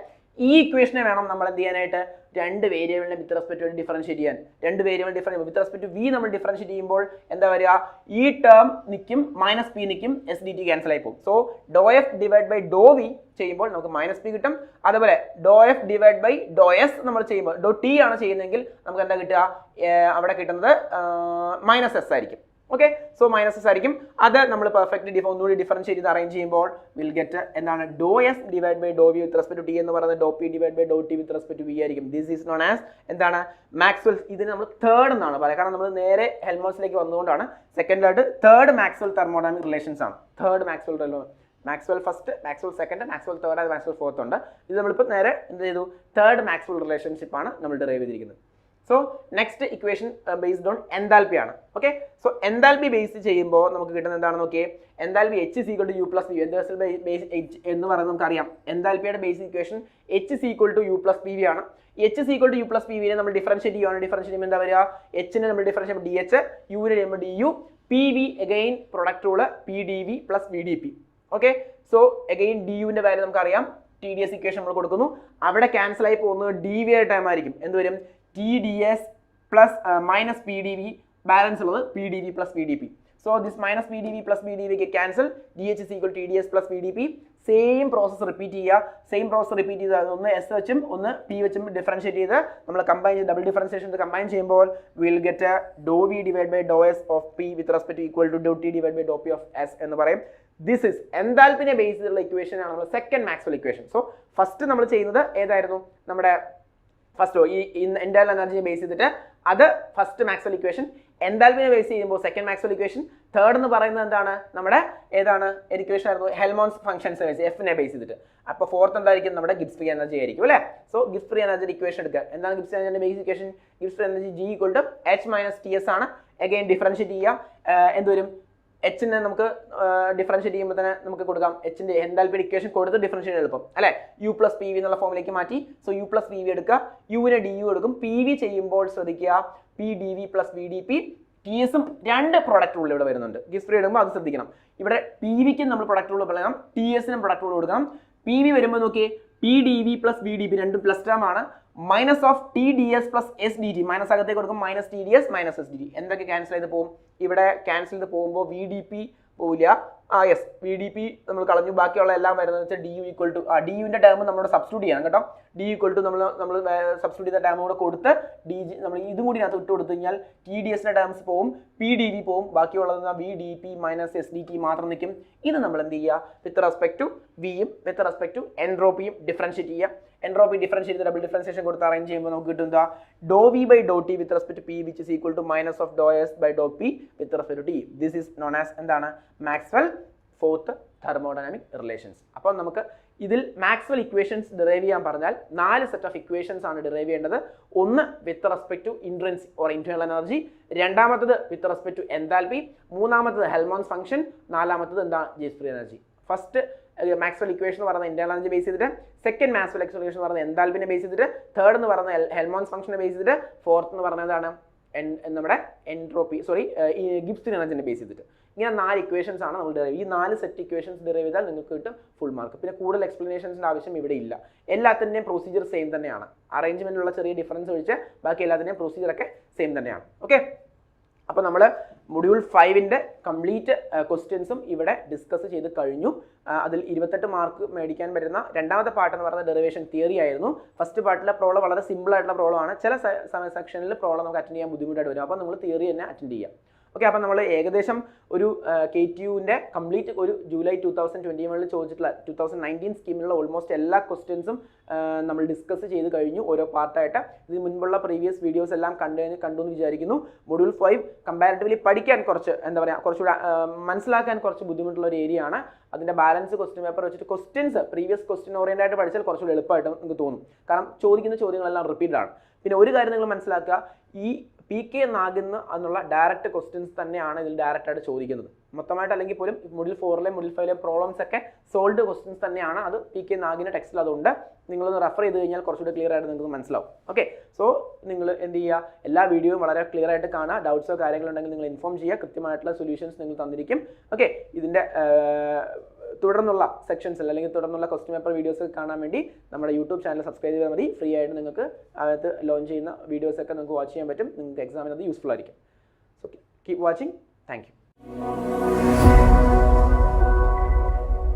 ഈ ഇക്വേഷനെ വേണം നമ്മൾ എന്ത് ചെയ്യാനായിട്ട്, രണ്ട് വേരിയബിളിനെ വിത്ത് റെസ്പെക്ട് ടു ഡിഫറൻഷിയേറ്റ് ചെയ്യാൻ. രണ്ട് variable with respect to V നമ്മൾ ഡിഫറൻഷിയേറ്റ് ചെയ്യുമ്പോൾ എന്താ വരിക, ഈ ടേം നിൽക്കും, മൈനസ് പി നിൽക്കും, എസ് ഡി ടി ക്യാൻസൽ ആയി പോകും. So doh F divide by doh V ചെയ്യുമ്പോൾ നമുക്ക് മൈനസ് പി കിട്ടും. അതുപോലെ doh F divide by Dr S നമ്മൾ ചെയ്യുമ്പോൾ, ഡോ ടി ആണ് ചെയ്യുന്നതെങ്കിൽ നമുക്ക് എന്താ കിട്ടുക, അവിടെ കിട്ടുന്നത് മൈനസ് എസ് ആയിരിക്കും. ഓക്കെ, സോ മൈനസ് എസ് ആയിരിക്കും. അത് നമ്മൾ പെർഫെക്റ്റ് ഒന്നുകൂടി ഡിഫറൻഷിയേറ്റ് ചെയ്ത് അറേഞ്ച് ചെയ്യുമ്പോൾ വിൽ ഗെറ്റ് എന്താണ്, doh S divide by doh V with respect to T എന്ന് പറയുന്നത് doh P divide by Dr T with respect to V ആയിരിക്കും. ദിസ് ഈസ് നോൺ ആസ് എന്താണ്, മാക്സ്വെൽ. ഇതിന് നമ്മൾ തേർഡ് എന്നാണ് പറയുക, കാരണം നമ്മൾ നേരെ ഹെൽമോൺസിലേക്ക് വന്നുകൊണ്ടാണ്. സെക്കൻഡിലായിട്ട് തേർഡ് മാക്സ്വെൽ തെർമോഡൈനാമിക് റിലേഷൻസ് ആണ്. Third Maxwell first, Maxwell second, Maxwell third, Maxwell fourth ഉണ്ട്. ഇത് നമ്മളിപ്പോൾ നേരെ എന്ത് ചെയ്തു, തേർഡ് മാക്സ്വെൽ റിലേഷൻഷിപ്പ് ആണ് നമ്മൾ ഡെറൈവ് ചെയ്തിരിക്കുന്നത്. So next equation based on enthalpy ആണ്. ഓക്കെ, സോ എൻതാൽപ്പി ബേസ് ചെയ്യുമ്പോൾ നമുക്ക് കിട്ടുന്നത് എന്താണെന്ന് നോക്കിയേ. Enthalpy H is equal to U plus P V base H എന്ന് പറയുന്നത് നമുക്കറിയാം. എൻതാൽപ്പിയുടെ base equation H is equal to U plus P V ആണ്. H is equal to U plus P വിനെ നമ്മൾ ഡിഫറൻഷിയേറ്റ് ചെയ്യുകയാണ്. ഡിഫറൻഷിയേറ്റ് ചെയ്യുമ്പോൾ എന്താ വരിക, എച്ചിനെ നമ്മൾ ഡിഫറൻഷിയേറ്റ് ഡി എച്ച്, യുവിനെ ചെയ്യുമ്പോൾ D U, P V again product rule P D V plus V D P. Okay, so again D യുവിന്റെ വാല്യൂ നമുക്കറിയാം, ടി ഡി എസ് ഇക്വേഷൻ നമ്മൾ കൊടുക്കുന്നു. അവിടെ ക്യാൻസൽ ആയി പോകുന്നത് ഡി വി ആയ ടൈം ആയിരിക്കും. എന്ത് വരും, T D S plus minus P D V, balance ഉള്ളത് P D V plus V D P. So this minus P D V plus V D V cancel, D H is equal T D S plus V D P. Same process repeat ചെയ്ത് ഒന്ന് എസ് വെച്ചും ഒന്ന് പി വെച്ചും ഡിഫറൻഷിയേറ്റ് ചെയ്ത് നമ്മൾ കമ്പൈൻ ചെയ്ത് ഡബിൾ ഡിഫറൻഷിയേഷൻ കമ്പൈൻ ചെയ്യുമ്പോൾ will get doe V divide by Dr S of P with respect to equal to doe T divide by Dr P of S എന്ന് പറയും. ദിസ് ഇസ് എൻതാൽപ്പിനെ ബേസ് ചെയ്തുള്ള ഇക്വേഷൻ ആണ് നമ്മൾ second Maxwell equation. So first നമ്മൾ ചെയ്യുന്നത് ഏതായിരുന്നു, നമ്മുടെ ഫസ്റ്റ് ഈ ഇന്റേണൽ എനർജിയെ ബേസ് ചെയ്തിട്ട് അത് ഫസ്റ്റ് മാക്സ്വെൽ ഇക്വേഷൻ. എൻതാൽപ്പിനെ ബേസ് ചെയ്യുമ്പോൾ സെക്കൻഡ് മാക്സ്വെൽ ഇക്വേഷൻ. തേർഡ് എന്ന് പറയുന്നത് എന്താണ്, നമ്മുടെ ഏതാണ് ഇക്വേഷൻ ആയിരുന്നു, ഹെൽമോൺസ് ഫംഗ്ഷൻസ് ബേസ് എഫിനെ ബേസ് ചെയ്തിട്ട്. അപ്പോൾ ഫോർത്ത് എന്തായിരിക്കും, നമ്മുടെ ഗിബ്സ് ഫ്രീ എനർജി ആയിരിക്കും അല്ലേ. So Gibbs free energy equation എടുക്കുക. എന്താണ് ഗിബ്സ് ഫ്രീ എനർജിയുടെ base equation, Gibbs free energy G equal to H minus T S ആണ്. അഗെയിൻ ഡിഫറൻഷിയേറ്റ് ചെയ്യുക, എന്തുവരും, എച്ചിനെ നമുക്ക് ഡിഫറൻഷിയേറ്റ് ചെയ്യുമ്പോൾ തന്നെ നമുക്ക് കൊടുക്കാം, എച്ചിന്റെ എൻതാൽപ്പിയുടെ ഇക്വേഷൻ കൊടുത്ത് ഡിഫറൻഷിയേറ്റ് എളുപ്പം അല്ലെ. യു പ്ലസ് പി വി എന്നുള്ള ഫോമിലേക്ക് മാറ്റി. So U plus P V എടുക്കുക, യുവിനെ ഡി യു എടുക്കും. പി വി ചെയ്യുമ്പോൾ ശ്രദ്ധിക്കുക, P D V plus V D P. T എസും രണ്ട് പ്രൊഡക്റ്റ് റൂൾ ഇവിടെ വരുന്നുണ്ട്. ഗിബ്സ് ഫ്രീ എടുക്കുമ്പോൾ അത് ശ്രദ്ധിക്കണം. ഇവിടെ പി വിക്കും നമ്മൾ പ്രൊഡക്റ്റ് റൂൾ പറയണം, ടി എസിനും പ്രൊഡക്റ്റ് റൂൾ കൊടുക്കണം. പി വി വരുമ്പോൾ നോക്കിയേ, P D V plus V D P രണ്ടും പ്ലസ് ടേം ആണ്. Minus of T D S plus S D T, minus അകത്തേക്ക് കൊടുക്കും, minus T D S minus S D T. എന്തൊക്കെ ക്യാൻസൽ ചെയ്ത് പോകും, ഇവിടെ ക്യാൻസൽ ചെയ്ത് പോകുമ്പോൾ വി ഡി പി പോവില്ല, യെസ് വി ഡി പി നമ്മൾ കളഞ്ഞു. ബാക്കിയുള്ള എല്ലാം വരുന്നത് വെച്ചാൽ D U equal to D യുവിൻ്റെ ടേം നമ്മളോട് സബ്സ്റ്റിറ്റ്യൂട്ട് ചെയ്യണം കേട്ടോ. ഡി ഈക്വൽ ടു നമ്മൾ സബ്സ്റ്റിറ്റ്യൂട്ട് ചെയ്ത ടേം കൂടെ കൊടുത്ത് ഡി ജി നമ്മൾ ഇതും കൂടി അതിനകത്ത് ഇട്ട് കൊടുത്തു കഴിഞ്ഞാൽ ടി ഡി എസിൻ്റെ ടേംസ് പോവും, പി ഡി വി പോവും, ബാക്കിയുള്ളത് V D P minus S D T മാത്രം നിൽക്കും. ഇത് നമ്മൾ എന്ത് ചെയ്യുക, വിത്ത് റെസ്പെക്ട് ടു വിയും വിത്ത് റെസ്പെക്ട് ടു എൻട്രോപ്പിയും ഡിഫറൻഷിയേറ്റ് ചെയ്യുക. എൻട്രോപ്പി ഡിഫറൻഷിയേറ്റ് ചെയ്ത് ഡബിൾ ഡിഫറൻഷിയേഷൻ കൊടുത്ത് അറേഞ്ച് ചെയ്യുമ്പോൾ നമുക്ക് കിട്ടും എന്താ, doe V by Dr T with respect to P which is equal to minus of doe S by Dr P with respect to T. This is known as എന്താണ്, മാക്സ്വെൽ ഫോർത്ത് തെർമോഡൈനാമിക് റിലേഷൻസ്. അപ്പോൾ നമുക്ക് ഇതിൽ മാക്സ്വെൽ ഇക്വേഷൻസ് ഡിറൈവ് ചെയ്യാൻ പറഞ്ഞാൽ 4 സെറ്റ് ഓഫ് ഇക്വേഷൻസ് ആണ് ഡിറൈവ് ചെയ്യേണ്ടത്. ഒന്ന് വിത്ത് respect to intrinsic or internal energy, രണ്ടാമത്തത് വിത്ത് റെസ്പെക്ട് ടു എൻതാൽപ്പി, മൂന്നാമത്തത് ഹെൽമോൺസ് ഫംഗ്ഷൻ, നാലാമത്തത് എന്താ, G free energy. First Maxwell equation എന്ന് പറയുന്നത് ഇന്റേണൽ എനർജി ബേസ് ചെയ്തിട്ട്, സെക്കൻഡ് മാക്സ്വെൽ ഇക്വേഷൻ എന്ന് പറയുന്നത് എൻതാൽപ്പിനെ ബേസ് ചെയ്തിട്ട്, തേർഡ് എന്ന് പറയുന്നത് ഹെൽമോൺസ് ഫംഗ്ഷനെ ബേസ് ചെയ്തിട്ട്, ഫോർത്ത് എന്ന് പറയുന്നതാണ് നമ്മുടെ എൻട്രോപ്പി ഗിബ്സൺ എനർജിനെ ബേസ് ചെയ്തിട്ട്. ഇങ്ങനെ 4 ഇക്വേഷൻസ് ആണ് നമ്മൾ ഡിറൈവ്. ഈ 4 സെറ്റ് ഇക്വേഷൻസ് ഡിറൈവ് ചെയ്താൽ നിങ്ങൾക്ക് കിട്ടും ഫുൾ മാർക്ക്. പിന്നെ കൂടുതൽ എക്സ്പ്ലനേഷൻസിൻ്റെ ആവശ്യം ഇവിടെ ഇല്ല. എല്ലാത്തിൻ്റെയും പ്രൊസീജിയർ സെയിം തന്നെയാണ്. അറേഞ്ച്മെന്റിലുള്ള ചെറിയ ഡിഫറൻസ് ഒഴിച്ച് ബാക്കി എല്ലാത്തിൻ്റെയും പ്രൊസീജിയറൊക്കെ സെയിം തന്നെയാണ്. ഓക്കെ, അപ്പോൾ നമ്മൾ മൊഡ്യൂൾ 5ൻ്റെ കംപ്ലീറ്റ് ക്വസ്റ്റ്യൻസും ഇവിടെ ഡിസ്കസ് ചെയ്ത് കഴിഞ്ഞു. അതിൽ 28 മാർക്ക് മേടിക്കാൻ പറ്റുന്ന രണ്ടാമത്തെ പാർട്ട് എന്ന് പറയുന്നത് ഡെറിവേഷൻ തിയറി ആയിരുന്നു. ഫസ്റ്റ് പാർട്ടിലെ പ്രോബ്ലം വളരെ സിമ്പിൾ ആയിട്ടുള്ള പ്രോബ്ലം ആണ്. ചില സെക്ഷനിൽ പ്രോബ്ലം നമുക്ക് അറ്റൻഡ് ചെയ്യാൻ ബുദ്ധിമുട്ടായിട്ട് വരും. അപ്പോൾ നമ്മൾ തിയറി തന്നെ അറ്റൻഡ് ചെയ്യാം. ഓക്കെ, അപ്പോൾ നമ്മൾ ഏകദേശം ഒരു KTUവിൻ്റെ കംപ്ലീറ്റ് ഒരു ജൂലൈ 2021 ചോദിച്ചിട്ടുള്ള 2019 സ്കീമിലുള്ള ഓൾമോസ്റ്റ് എല്ലാ ക്വസ്റ്റ്യൻസും നമ്മൾ ഡിസ്കസ് ചെയ്ത് കഴിഞ്ഞു ഓരോ പാർട്ടായിട്ട്. ഇതിന് മുൻപുള്ള പ്രീവിയസ് വീഡിയോസ് എല്ലാം കണ്ടു എന്ന് വിചാരിക്കുന്നു. മൊഡ്യൂൾ 5 കമ്പാരിറ്റീവ്ലി പഠിക്കാൻ കുറച്ച് കുറച്ചുകൂടെ മനസ്സിലാക്കാൻ കുറച്ച് ബുദ്ധിമുട്ടുള്ള ഒരു ഏരിയ ആണ്. അതിൻ്റെ ബാലൻസ് ക്വസ്റ്റ്യൻ പേപ്പർ വെച്ചിട്ട് ക്വസ്റ്റ്യൻസ് പ്രീവിയസ് ക്വസ്റ്റ്യൻ ഓറിയൻ്റ് ആയിട്ട് പഠിച്ചാൽ കുറച്ചുകൂടി എളുപ്പമായിട്ട് നിങ്ങൾക്ക് തോന്നും. കാരണം ചോദിക്കുന്ന ചോദ്യങ്ങളെല്ലാം റിപ്പീറ്റഡ് ആണ്. പിന്നെ ഒരു കാര്യം നിങ്ങൾ മനസ്സിലാക്കുക, ഈ PK നാഗിന്ന് എന്നുള്ള ഡയറക്റ്റ് ക്വസ്റ്റ്യൻസ് തന്നെയാണ് ഇതിൽ ഡയറക്റ്റ് ആയിട്ട് ചോദിക്കുന്നത്. മൊത്തമായിട്ട് അല്ലെങ്കിൽ പോലും മൊഡ്യൂൾ 4ലെയും മൊഡ്യൂൾ 5ലെയും പ്രോബ്ലംസ് ഒക്കെ സോൾവ്ഡ് ക്വസ്റ്റ്യൻസ് തന്നെയാണ്. അത് PK നാഗിൻ്റെ ടെക്സ്റ്റിൽ അതുകൊണ്ട് നിങ്ങളൊന്ന് റെഫർ ചെയ്ത് കഴിഞ്ഞാൽ കുറച്ചുകൂടി ക്ലിയർ ആയിട്ട് നിങ്ങൾക്ക് മനസ്സിലാവും. ഓക്കെ, സോ നിങ്ങൾ എന്ത് ചെയ്യുക, എല്ലാ വീഡിയോയും വളരെ ക്ലിയർ ആയിട്ട് കാണുക. ഡൗട്ട്സോ കാര്യങ്ങളുണ്ടെങ്കിൽ നിങ്ങൾ ഇൻഫോം ചെയ്യുക. കൃത്യമായിട്ടുള്ള സൊല്യൂഷൻസ് നിങ്ങൾ തന്നിരിക്കും. ഓക്കെ, ഇതിൻ്റെ തുടർന്നുള്ള സെക്ഷൻസിൽ അല്ലെങ്കിൽ തുടർന്നുള്ള ക്വസ്റ്റ്യൻ പേപ്പർ വീഡിയോസ് കാണാൻ വേണ്ടി നമ്മുടെ യൂട്യൂബ് ചാനൽ സബ്സ്ക്രൈബ് ചെയ്താൽ മതി. ഫ്രീ ആയിട്ട് നിങ്ങൾക്ക് അകത്ത് ലോഞ്ച് ചെയ്യുന്ന വീഡിയോസൊക്കെ നിങ്ങൾക്ക് വാച്ച് ചെയ്യാൻ പറ്റും. നിങ്ങൾക്ക് എക്സാമിനത് യൂസ്ഫുൾ ആയിരിക്കും. So keep watching. Thank you.